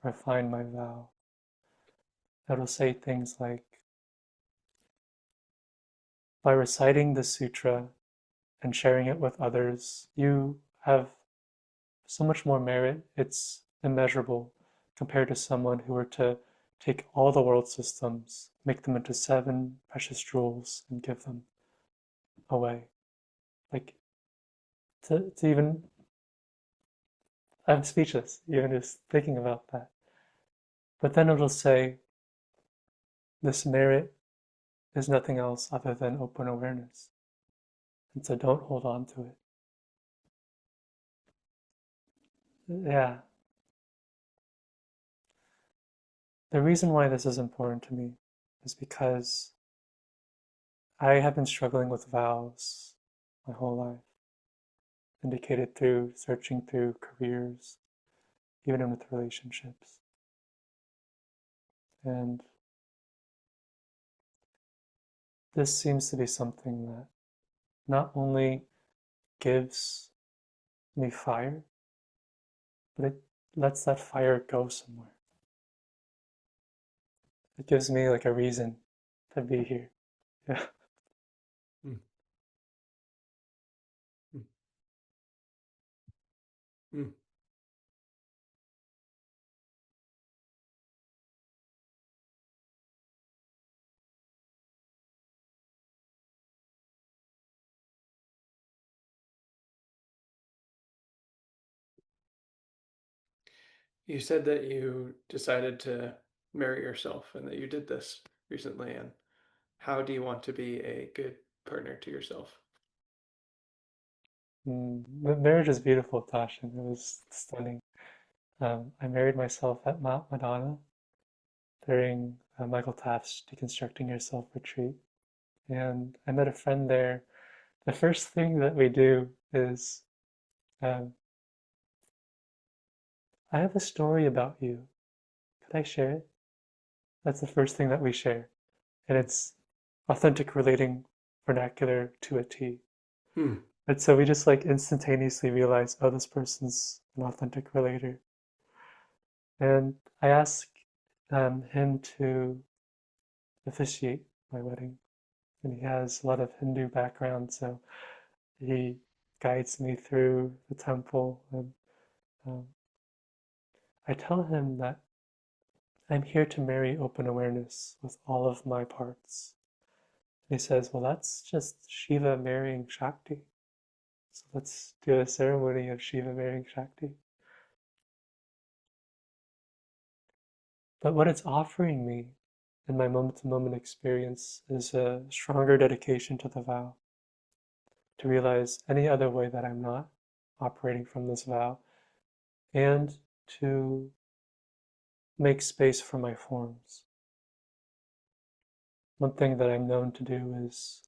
refine my vow. It'll say things like, by reciting the sutra and sharing it with others, you have so much more merit. It's immeasurable compared to someone who were to take all the world systems, make them into 7 precious jewels, and give them away. Like, to even, I'm speechless, even just thinking about that. But then it'll say, this merit is nothing else other than open awareness. And so don't hold on to it. Yeah. The reason why this is important to me is because I have been struggling with vows my whole life, indicated through searching through careers, even with relationships. And this seems to be something that not only gives me fire, but it lets that fire go somewhere. It gives me like a reason to be here. Yeah. Mm, mm, mm. You said that you decided to marry yourself and that you did this recently. And how do you want to be a good partner to yourself? Marriage is beautiful, Tasshin. It was stunning. I married myself at Mount Madonna during Michael Taft's Deconstructing Yourself retreat. And I met a friend there. The first thing that we do is, um, I have a story about you. Could I share it? That's the first thing that we share. And it's authentic relating vernacular to a T. Hmm. And so we just like instantaneously realize, oh, this person's an authentic relator. And I asked him to officiate my wedding. And he has a lot of Hindu background, so he guides me through the temple. And um, I tell him that I'm here to marry open awareness with all of my parts. And he says, well, that's just Shiva marrying Shakti. So let's do a ceremony of Shiva marrying Shakti. But what it's offering me in my moment to moment experience is a stronger dedication to the vow, to realize any other way that I'm not operating from this vow, and to make space for my forms. One thing that I'm known to do is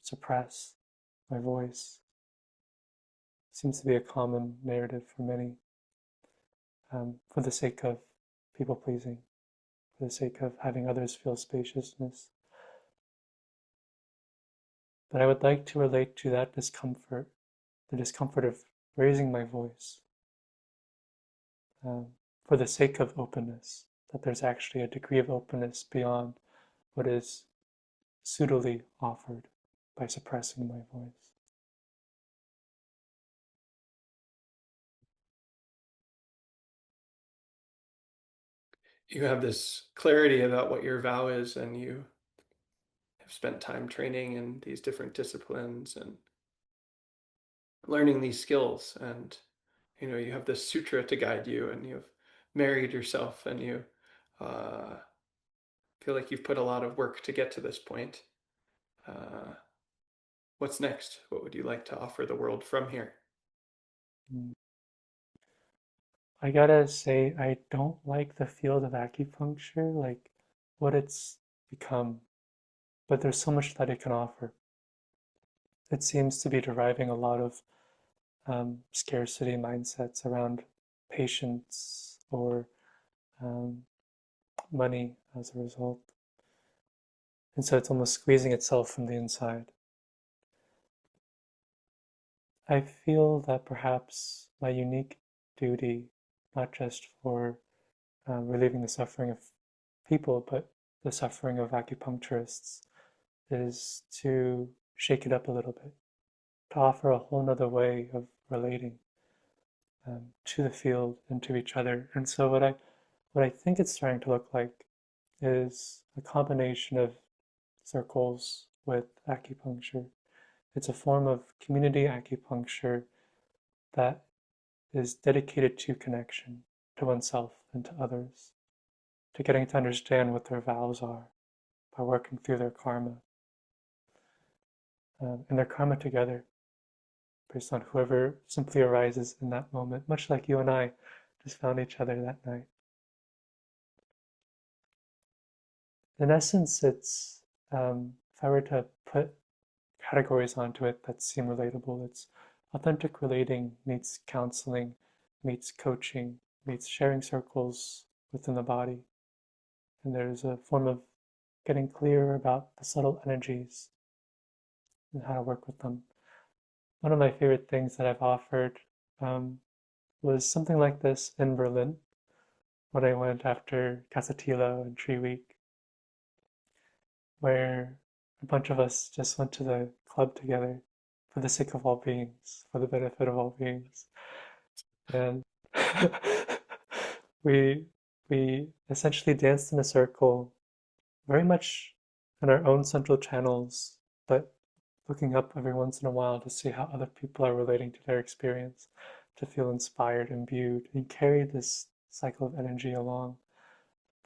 suppress my voice. It seems to be a common narrative for many, for the sake of people pleasing, for the sake of having others feel spaciousness. But I would like to relate to that discomfort, the discomfort of raising my voice, um, for the sake of openness, that there's actually a degree of openness beyond what is pseudily offered by suppressing my voice. You have this clarity about what your vow is, and you have spent time training in these different disciplines and learning these skills. And you have this sutra to guide you, and you've married yourself, and you uh, feel like you've put a lot of work to get to this point. Uh, what's next? What would you like to offer the world from here? Mm. I gotta say, I don't like the field of acupuncture, like what it's become, but there's so much that it can offer. It seems to be deriving a lot of scarcity mindsets around patience or um, money as a result. And so it's almost squeezing itself from the inside. I feel that perhaps my unique duty, not just for relieving the suffering of people, but the suffering of acupuncturists, is to shake it up a little bit, to offer a whole nother way of relating to the field and to each other. And so what I think it's starting to look like is a combination of circles with acupuncture. It's a form of community acupuncture that is dedicated to connection to oneself and to others, to getting to understand what their vows are by working through their karma, and their karma together based on whoever simply arises in that moment, much like you and I just found each other that night. In essence, if I were to put categories onto it that seem relatable, it's authentic relating meets counseling, meets coaching, meets sharing circles within the body. And there's a form of getting clear about the subtle energies and how to work with them. One of my favorite things that I've offered um, was something like this in Berlin when I went after Casatilo and Tree Week, where a bunch of us just went to the club together for the sake of all beings, for the benefit of all beings. And we we essentially danced in a circle, very much in our own central channels, but looking up every once in a while to see how other people are relating to their experience, to feel inspired, imbued, and carry this cycle of energy along,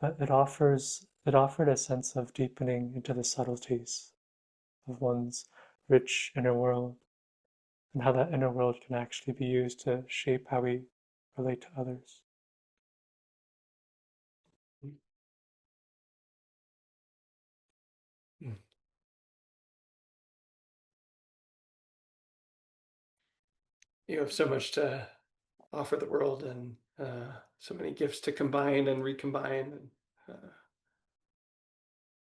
but it offered a sense of deepening into the subtleties of one's rich inner world and how that inner world can actually be used to shape how we relate to others. You have so much to offer the world and so many gifts to combine and recombine. And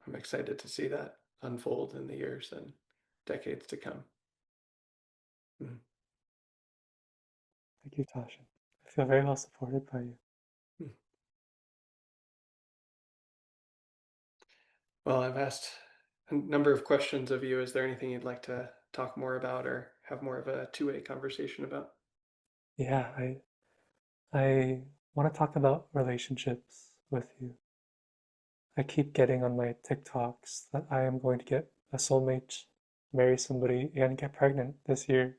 I'm excited to see that unfold in the years and decades to come. Mm. Thank you, Tasshin. I feel very well supported by you. Mm. Well, I've asked a number of questions of you. Is there anything you'd like to talk more about or have more of a two-way conversation about? Yeah, I want to talk about relationships with you. I keep getting on my TikToks that I am going to get a soulmate, marry somebody, and get pregnant this year.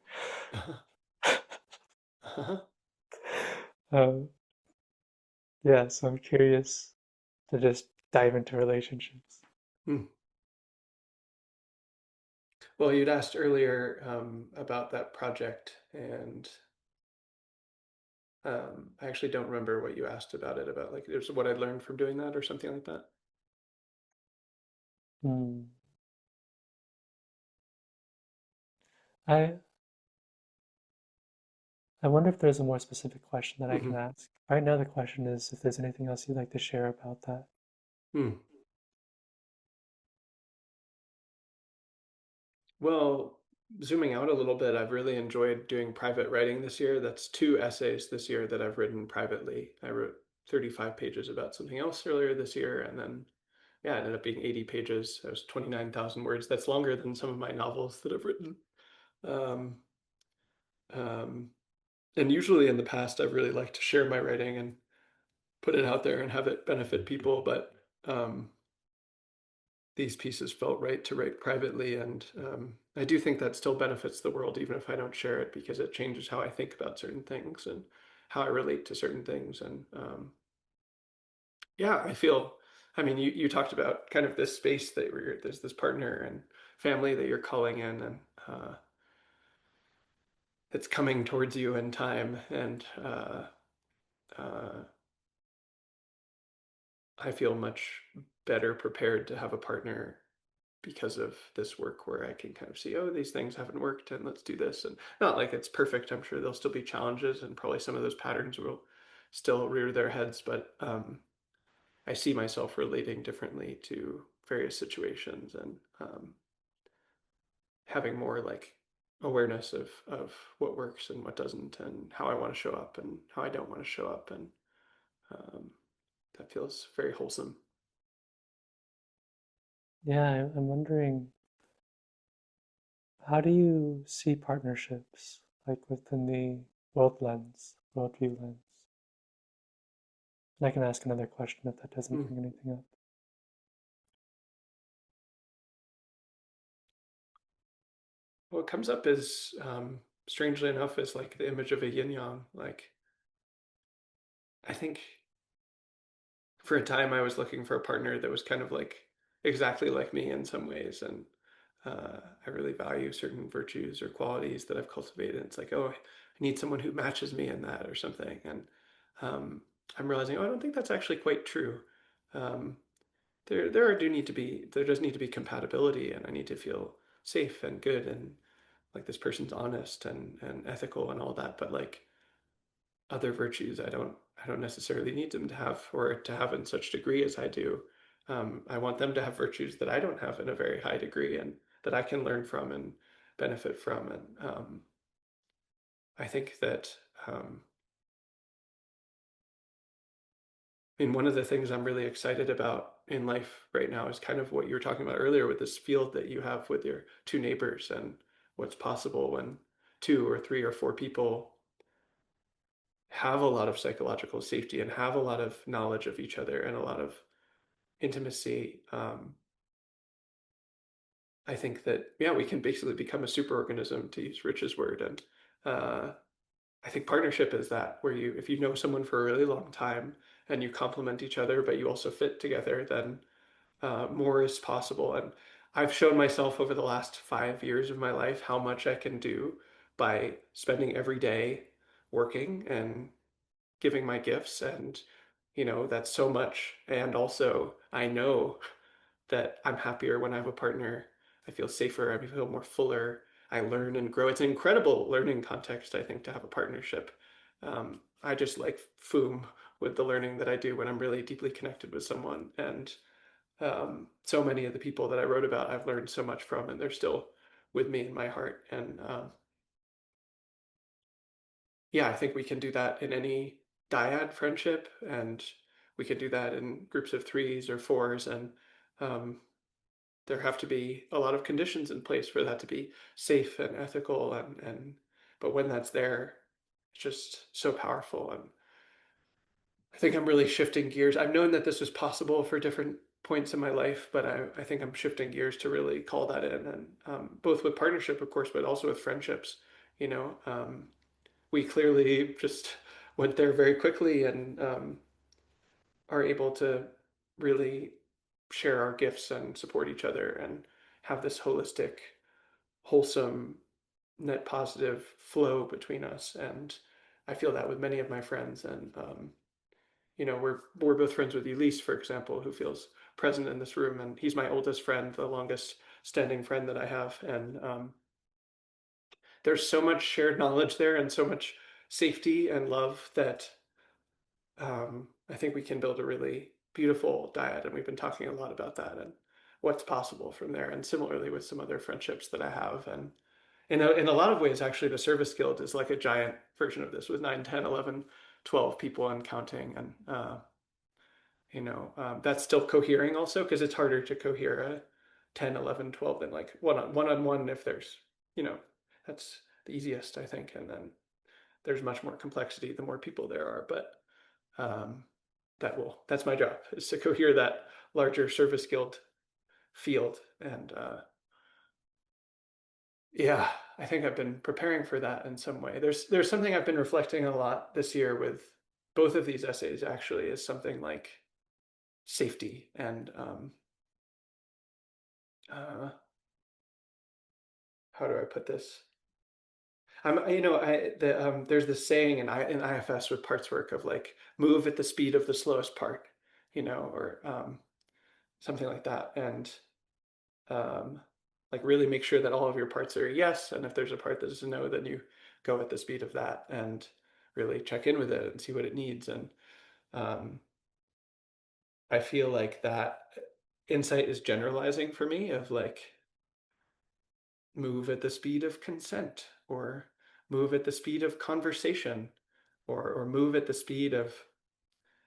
Um, yeah, so I'm curious to just dive into relationships. Hmm. Well, you'd asked earlier about that project, and I actually don't remember what you asked about it, about like it was what I learned from doing that or something like that. Hmm. I I wonder if there's a more specific question that I Mm-hmm. can ask. Right now, the question is if there's anything else you'd like to share about that. Hmm. Well, zooming out a little bit, I've really enjoyed doing private writing this year. That's two essays this year that I've written privately. I wrote 35 pages about something else earlier this year, and then, yeah, it ended up being 80 pages. That was 29,000 words. That's longer than some of my novels that I've written. Um, um, and usually in the past, I've really liked to share my writing and put it out there and have it benefit people, but these pieces felt right to write privately. And I do think that still benefits the world, even if I don't share it, because it changes how I think about certain things and how I relate to certain things. And yeah, I feel, I mean, you talked about kind of this space that there's this partner and family that you're calling in, and it's coming towards you in time. And uh, I feel much better prepared to have a partner because of this work where I can kind of see, oh, these things haven't worked and let's do this. And not like it's perfect. I'm sure there'll still be challenges and probably some of those patterns will still rear their heads, but I see myself relating differently to various situations and having more like awareness of what works and what doesn't and how I want to show up and how I don't want to show up. And um, that feels very wholesome. Yeah, I'm wondering, how do you see partnerships, like within the worldview lens? And I can ask another question if that doesn't Mm. bring anything up. What comes up is, strangely enough, is like the image of a yin yang. Like, I think for a time I was looking for a partner that was kind of like exactly like me in some ways, and I really value certain virtues or qualities that I've cultivated. It's like, oh, I need someone who matches me in that or something, and um, I'm realizing, oh, I don't think that's actually quite true. Um, there does need to be compatibility, and I need to feel safe and good and like this person's honest and ethical and all that. But like other virtues I don't necessarily need them to have or to have in such degree as I do. I want them to have virtues that I don't have in a very high degree and that I can learn from and benefit from. And I think that I mean one of the things I'm really excited about in life right now is kind of what you were talking about earlier with this field that you have with your two neighbors and what's possible when two or three or four people have a lot of psychological safety and have a lot of knowledge of each other and a lot of intimacy. I think that, yeah, we can basically become a superorganism, to use Rich's word. And uh, I think partnership is that, where you, if you know someone for a really long time and you complement each other, but you also fit together, then more is possible. And I've shown myself over the last 5 years of my life how much I can do by spending every day working and giving my gifts. And, that's so much. And also, I know that I'm happier when I have a partner. I feel safer. I feel more fuller. I learn and grow. It's an incredible learning context, I think, to have a partnership. I just like foom with the learning that I do when I'm really deeply connected with someone. And so many of the people that I wrote about, I've learned so much from, and they're still with me in my heart. And yeah, I think we can do that in any dyad friendship, and we can do that in groups of threes or fours. And um, there have to be a lot of conditions in place for that to be safe and ethical. And but when that's there, it's just so powerful. And I think I'm really shifting gears. I've known that this was possible for different points in my life, but I think I'm shifting gears to really call that in, and both with partnership, of course, but also with friendships. You know, we clearly just went there very quickly, and are able to really share our gifts and support each other and have this holistic, wholesome, net positive flow between us. And I feel that with many of my friends. And we're both friends with Elise, for example, who feels present in this room, and he's my oldest friend, the longest standing friend that I have. And there's so much shared knowledge there and so much safety and love that I think we can build a really beautiful diet. And we've been talking a lot about that and what's possible from there. And similarly with some other friendships that I have. And in a lot of ways, actually, the Service Guild is like a giant version of this with 9, 10, 11, 12 people and counting. And that's still cohering also, because it's harder to cohere a 10, 11, 12 than like one on one if there's, you know, that's the easiest, I think. And then there's much more complexity the more people there are. But um, that's my job, is to cohere that larger Service Guild field. And yeah, I think I've been preparing for that in some way. There's something I've been reflecting a lot this year with both of these essays, actually, is something like safety and uh, how do I put this? There's this saying in IFS with parts work of like move at the speed of the slowest part, or something like that. And um, like really make sure that all of your parts are a yes, and if there's a part that is a no, then you go at the speed of that and really check in with it and see what it needs. And um, I feel like that insight is generalizing for me, of like move at the speed of consent, or move at the speed of conversation, or move at the speed of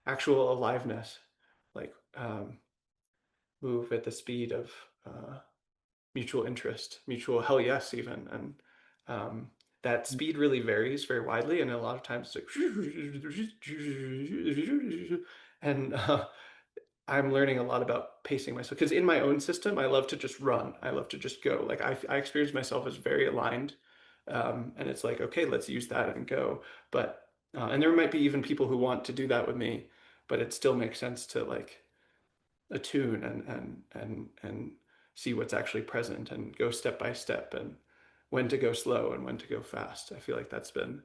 actual aliveness, like move at the speed of mutual interest, mutual hell yes, even. And that speed really varies very widely, and a lot of times it's like, and I'm learning a lot about pacing myself, because in my own system, I love to just run. I love to just go. Like I experience myself as very aligned, and it's like, okay, let's use that and go. But and there might be even people who want to do that with me, but it still makes sense to like attune and see what's actually present and go step by step, and when to go slow and when to go fast. I feel like that's been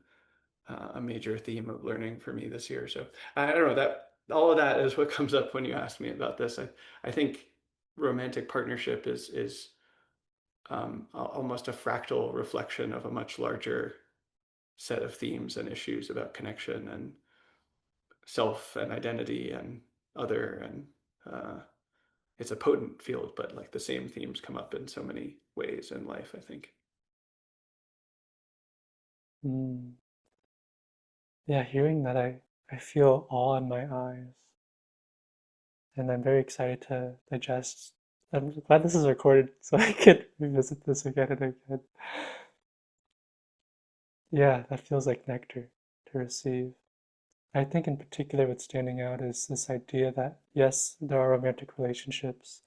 a major theme of learning for me this year. So I don't know, that all of that is what comes up when you ask me about this. I think romantic partnership is almost a fractal reflection of a much larger set of themes and issues about connection and self and identity and other. And it's a potent field, but like the same themes come up in so many ways in life, I think. Mm. Yeah, hearing that, I feel awe in my eyes, and I'm very excited to digest. I'm glad this is recorded so I can revisit this again and again. Yeah, that feels like nectar to receive. I think in particular what's standing out is this idea that yes, there are romantic relationships,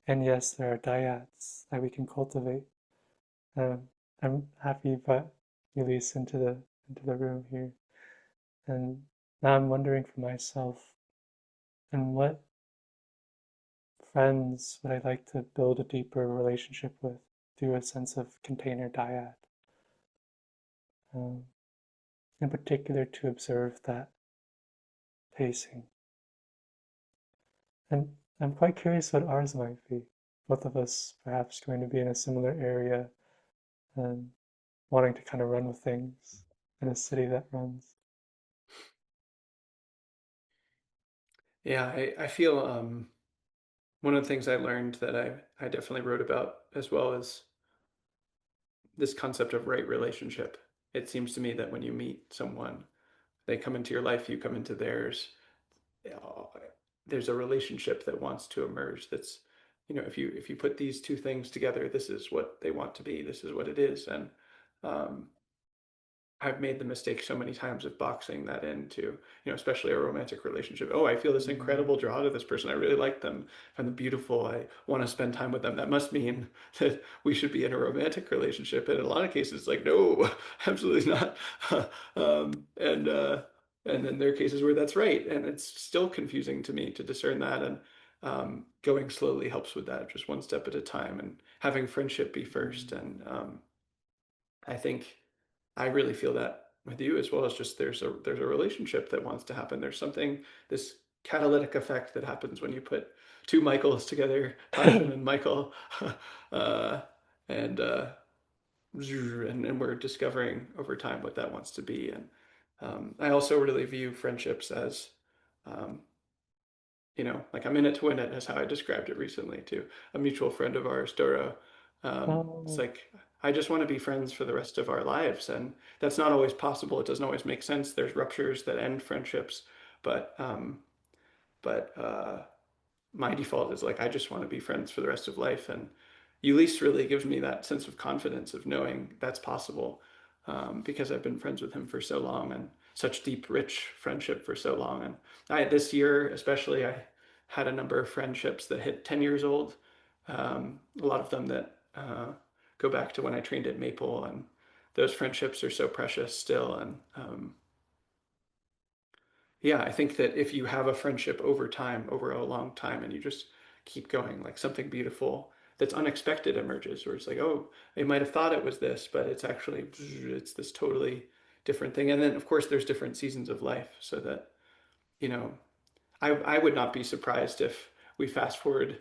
and yes, there are dyads that we can cultivate. Um, I'm happy you brought Elise into the room here. And now I'm wondering for myself, and what friends would I like to build a deeper relationship with through a sense of container dyad? Um, in particular, to observe that pacing. And I'm quite curious what ours might be. Both of us perhaps going to be in a similar area and wanting to kind of run with things in a city that runs. Yeah, I feel one of the things I learned that I definitely wrote about as well is this concept of right relationship. It seems to me that when you meet someone, they come into your life, you come into theirs. uh, there's a relationship that wants to emerge. That's, if you put these two things together, this is what they want to be. This is what it is, and um, I've made the mistake so many times of boxing that into, especially a romantic relationship. Oh, I feel this Mm, incredible draw to this person. I really like them. I find them beautiful. I want to spend time with them. That must mean that we should be in a romantic relationship. And in a lot of cases, like, no, absolutely not. um, and uh, and then there are cases where that's right, and it's still confusing to me to discern that. And going slowly helps with that, just one step at a time, and having friendship be first. mm. And I think I really feel that with you as well as just there's a relationship that wants to happen. There's something, this catalytic effect that happens when you put two Michaels together, Tasshin and Michael, uh, and and we're discovering over time what that wants to be. And I also really view friendships as um, like I'm in it to win it, is how I described it recently to a mutual friend of ours, Doro. It's Oh, like, I just want to be friends for the rest of our lives. And that's not always possible. It doesn't always make sense. There's ruptures that end friendships. But, but my default is like, I just want to be friends for the rest of life. And Ulysses really gives me that sense of confidence of knowing that's possible, because I've been friends with him for so long and such deep, rich friendship for so long. And this year, especially, I had a number of friendships that hit 10 years old. A lot of them that go back to when I trained at Maple. And those friendships are so precious still. And yeah, I think that if you have a friendship over time, over a long time, and you just keep going, like something beautiful that's unexpected emerges, where it's like, oh, they might have thought it was this, but it's actually, it's this totally different thing. And then, of course, there's different seasons of life, so that, you know, I would not be surprised if we fast forward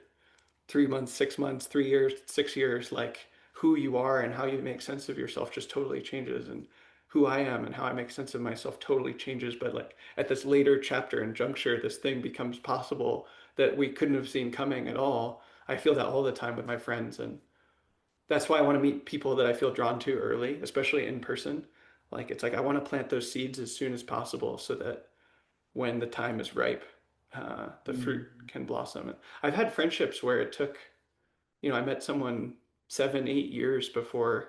3 months, 6 months, 3 years, 6 years, like who you are and how you make sense of yourself just totally changes. And who I am and how I make sense of myself totally changes. But like at this later chapter and juncture, this thing becomes possible that we couldn't have seen coming at all. I feel that all the time with my friends. And that's why I want to meet people that I feel drawn to early, especially in person. Like it's like I want to plant those seeds as soon as possible so that when the time is ripe, the fruit mm. can blossom. And I've had friendships where it took, I met someone 7, 8 years before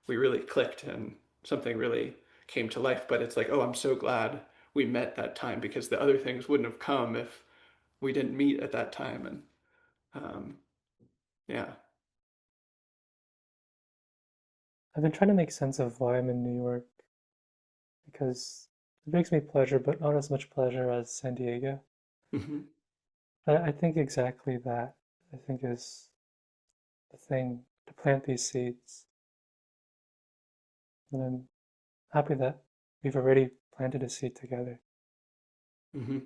we really clicked and something really came to life. But it's like, oh, I'm so glad we met that time because the other things wouldn't have come if we didn't meet at that time. And um, yeah. I've been trying to make sense of why I'm in New York because it brings me pleasure, but not as much pleasure as San Diego. Hmm. But I think exactly that, I think, is the thing to plant these seeds. And I'm happy that we've already planted a seed together. Hmm.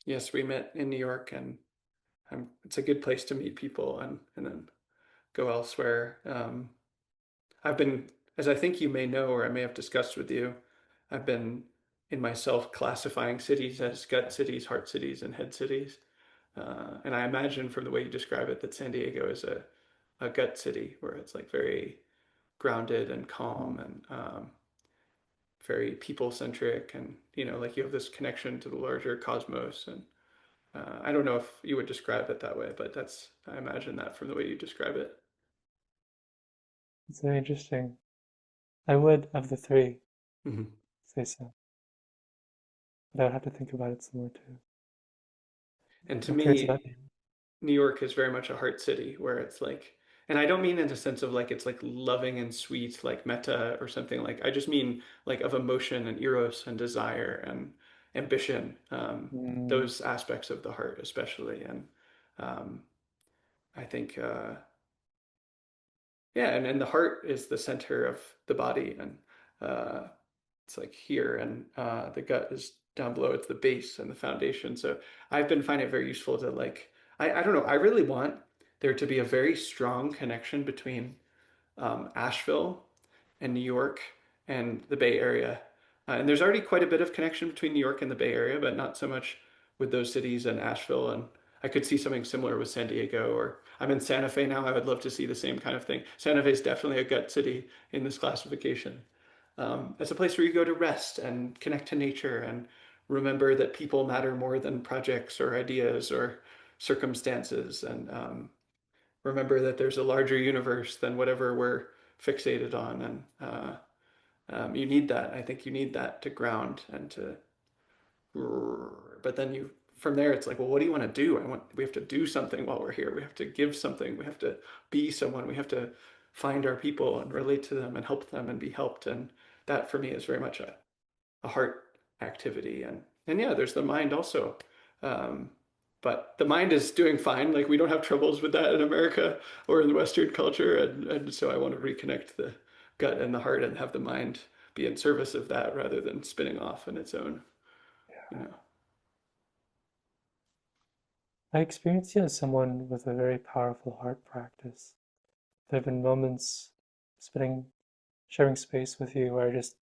Yes, we met in New York, and it's a good place to meet people and then go elsewhere. I've been, as I think you may know, or I may have discussed with you, I've been in myself classifying cities as gut cities, heart cities, and head cities. And I imagine from the way you describe it that San Diego is a gut city where it's like very grounded and calm and very people centric. And, like you have this connection to the larger cosmos. And I don't know if you would describe it that way, but I imagine that from the way you describe it. It's very interesting. I would, of the three, Hmm. say so, but I would have to think about it some more too. And to I'm curious about me, New York is very much a heart city where it's like And I don't mean in the sense of like it's like loving and sweet, like metta or something like. I just mean like of emotion and eros and desire and ambition, Mm, those aspects of the heart especially. And um, I think yeah, and the heart is the center of the body, and uh, it's like here, and the gut is down below. It's the base and the foundation. So I've been finding it very useful to like I don't know. I really want there to be a very strong connection between Asheville and New York and the Bay Area. And there's already quite a bit of connection between New York and the Bay Area, but not so much with those cities and Asheville. And I could see something similar with San Diego, or I'm in Santa Fe now. I would love to see the same kind of thing. Santa Fe is definitely a gut city in this classification. It's a place where you go to rest and connect to nature and remember that people matter more than projects or ideas or circumstances, and remember that there's a larger universe than whatever we're fixated on. And you need that. I think you need that to ground and to. But then you, from there, it's like, well, what do you want to do? We have to do something while we're here. We have to give something. We have to be someone. We have to find our people and relate to them and help them and be helped. And that for me is very much a heart activity. And yeah, there's the mind also. Um, but the mind is doing fine. Like we don't have troubles with that in America or in the Western culture. And so I want to reconnect the gut and the heart and have the mind be in service of that rather than spinning off on its own, you know. I experience you as someone with a very powerful heart practice. There have been moments spending, sharing space with you where I just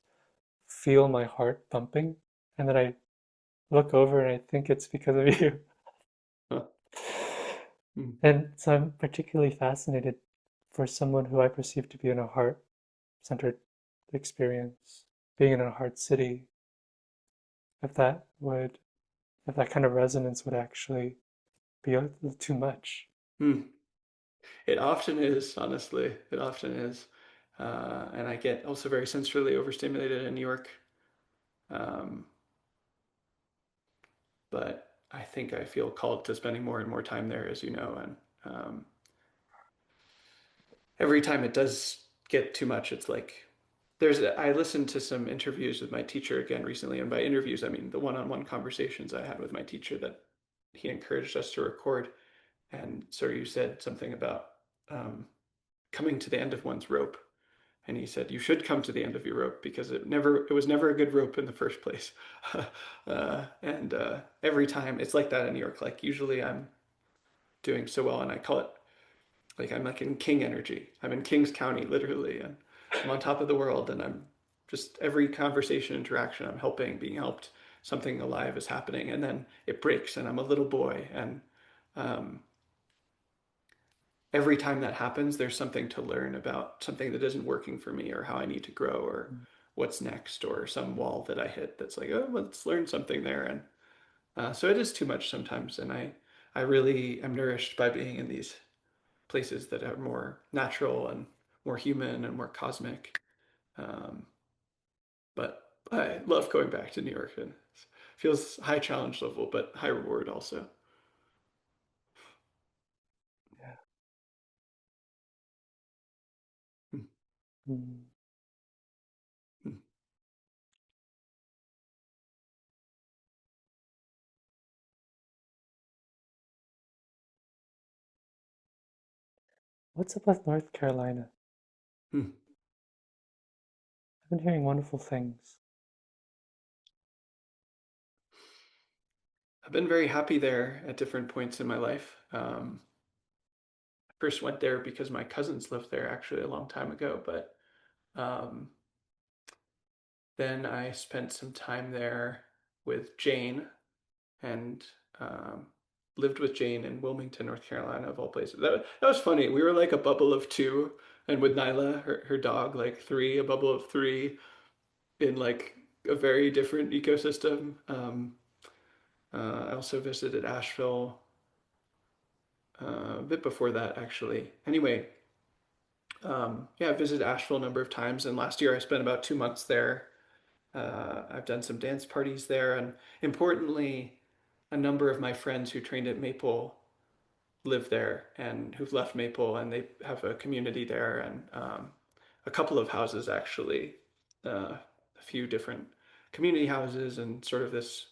feel my heart thumping, and then I look over and I think it's because of you. Huh. Mm. And so I'm particularly fascinated for someone who I perceive to be in a heart-centered experience, being in a heart city, if that would, if that kind of resonance would actually be a little too much. Mm. It often is, honestly. It often is. And I get also very sensorily overstimulated in New York. Um, but I think I feel called to spending more and more time there, as you know. And every time it does get too much, it's like I listened to some interviews with my teacher again recently, and by interviews I mean the one-on-one conversations I had with my teacher that he encouraged us to record. And so you said something about um, coming to the end of one's rope, and he said you should come to the end of your rope because it was never a good rope in the first place. And every time it's like that in New York. Like usually I'm doing so well, and I call it like I'm like in king energy. I'm in Kings County literally, and I'm on top of the world, and I'm just every conversation interaction I'm helping, being helped, something alive is happening, and then it breaks, and I'm a little boy, and um, every time that happens, there's something to learn about something that isn't working for me, or how I need to grow, or what's next, or some wall that I hit that's like, oh, let's learn something there. And so it is too much sometimes, and I really am nourished by being in these places that are more natural and more human and more cosmic. Um, but I love going back to New York, and it feels high challenge level, but high reward also. Yeah. Mm, Mm. mm, What's up with North Carolina? mm. I've been hearing wonderful things. I've been very happy there at different points in my life. I first went there because my cousins lived there actually a long time ago, but um, then I spent some time there with Jane and um, lived with Jane in Wilmington, North Carolina, of all places. That was funny. We were like a bubble of two, and with Nyla, her dog, like three, a bubble of three in like a very different ecosystem. I also visited Asheville a bit before that, actually. Anyway, yeah, I visited Asheville a number of times, and last year I spent about 2 months there. I've done some dance parties there, and importantly, a number of my friends who trained at Maple live there and who've left Maple, and they have a community there, and a couple of houses actually, a few different community houses, and sort of this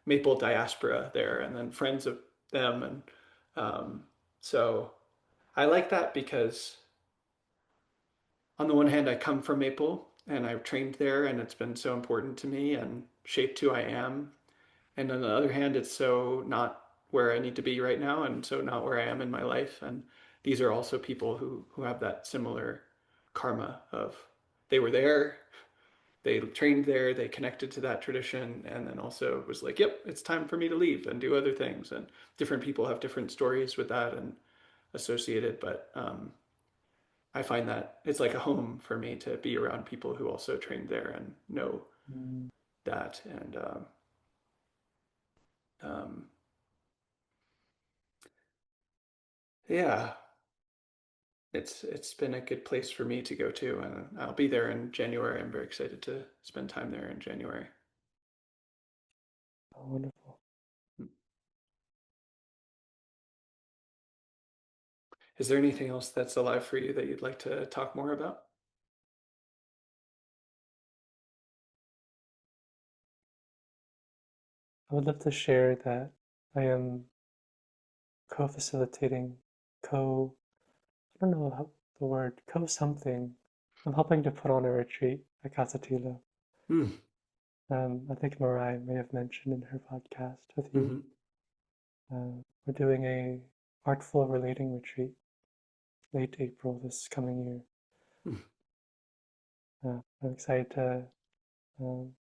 Maple diaspora there, and then friends of them, and so I like that because on the one hand, I come from Maple and I've trained there, and it's been so important to me and shaped who I am. And on the other hand, it's so not where I need to be right now, and so not where I am in my life. And these are also people who have that similar karma of they were there, they trained there, they connected to that tradition, and then also was like, yep, it's time for me to leave and do other things. And different people have different stories with that and associated, but I find that it's like a home for me to be around people who also trained there and know Mm, that. And um, yeah, it's been a good place for me to go to, and I'll be there in January. I'm very excited to spend time there in January. oh, wonderful. Is there anything else that's alive for you that you'd like to talk more about? I would love to share that I am co-facilitating, co, I don't know how the word, co-something. I'm helping to put on a retreat at Casa Tilo. Mm. I think Mariah may have mentioned in her podcast with you. Mm-hmm. We're doing a artful relating retreat late April this coming year. Mm. I'm excited to, um,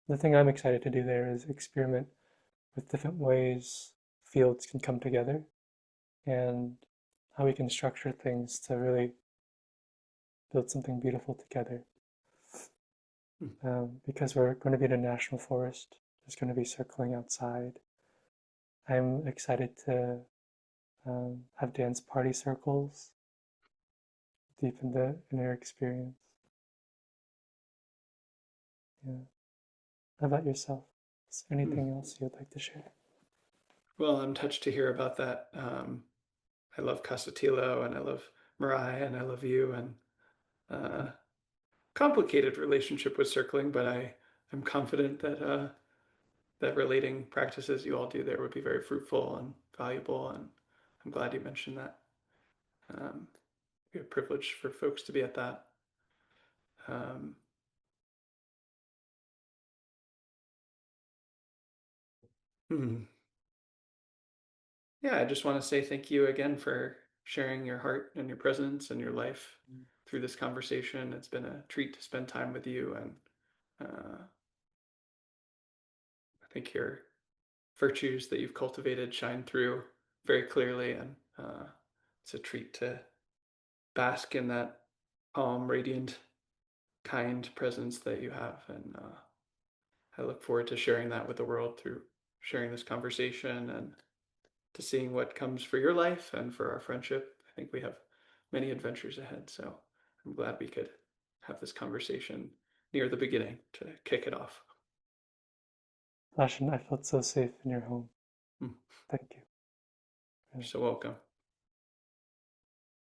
the thing I'm excited to do there is experiment with different ways fields can come together and how we can structure things to really build something beautiful together. Mm. Because we're going to be in a national forest, there's going to be circling outside. I'm excited to have dance party circles, deepen the inner experience. Yeah. How about yourself? Is there Mm. anything else you'd like to share? Well, I'm touched to hear about that. I love Casatilo, and I love Mariah, and I love you, and complicated relationship with circling, but I'm confident that that relating practices you all do there would be very fruitful and valuable, and I'm glad you mentioned that. Um, be a privilege for folks to be at that. Um, hmm. Yeah, I just want to say thank you again for sharing your heart and your presence and your life through this conversation. It's been a treat to spend time with you, and I think your virtues that you've cultivated shine through very clearly, and it's a treat to bask in that calm, radiant, kind presence that you have. And I look forward to sharing that with the world through sharing this conversation, and to seeing what comes for your life and for our friendship. I think we have many adventures ahead. So I'm glad we could have this conversation near the beginning to kick it off. Tasshin, I felt so safe in your home. Mm. Thank you. You're Really. so welcome.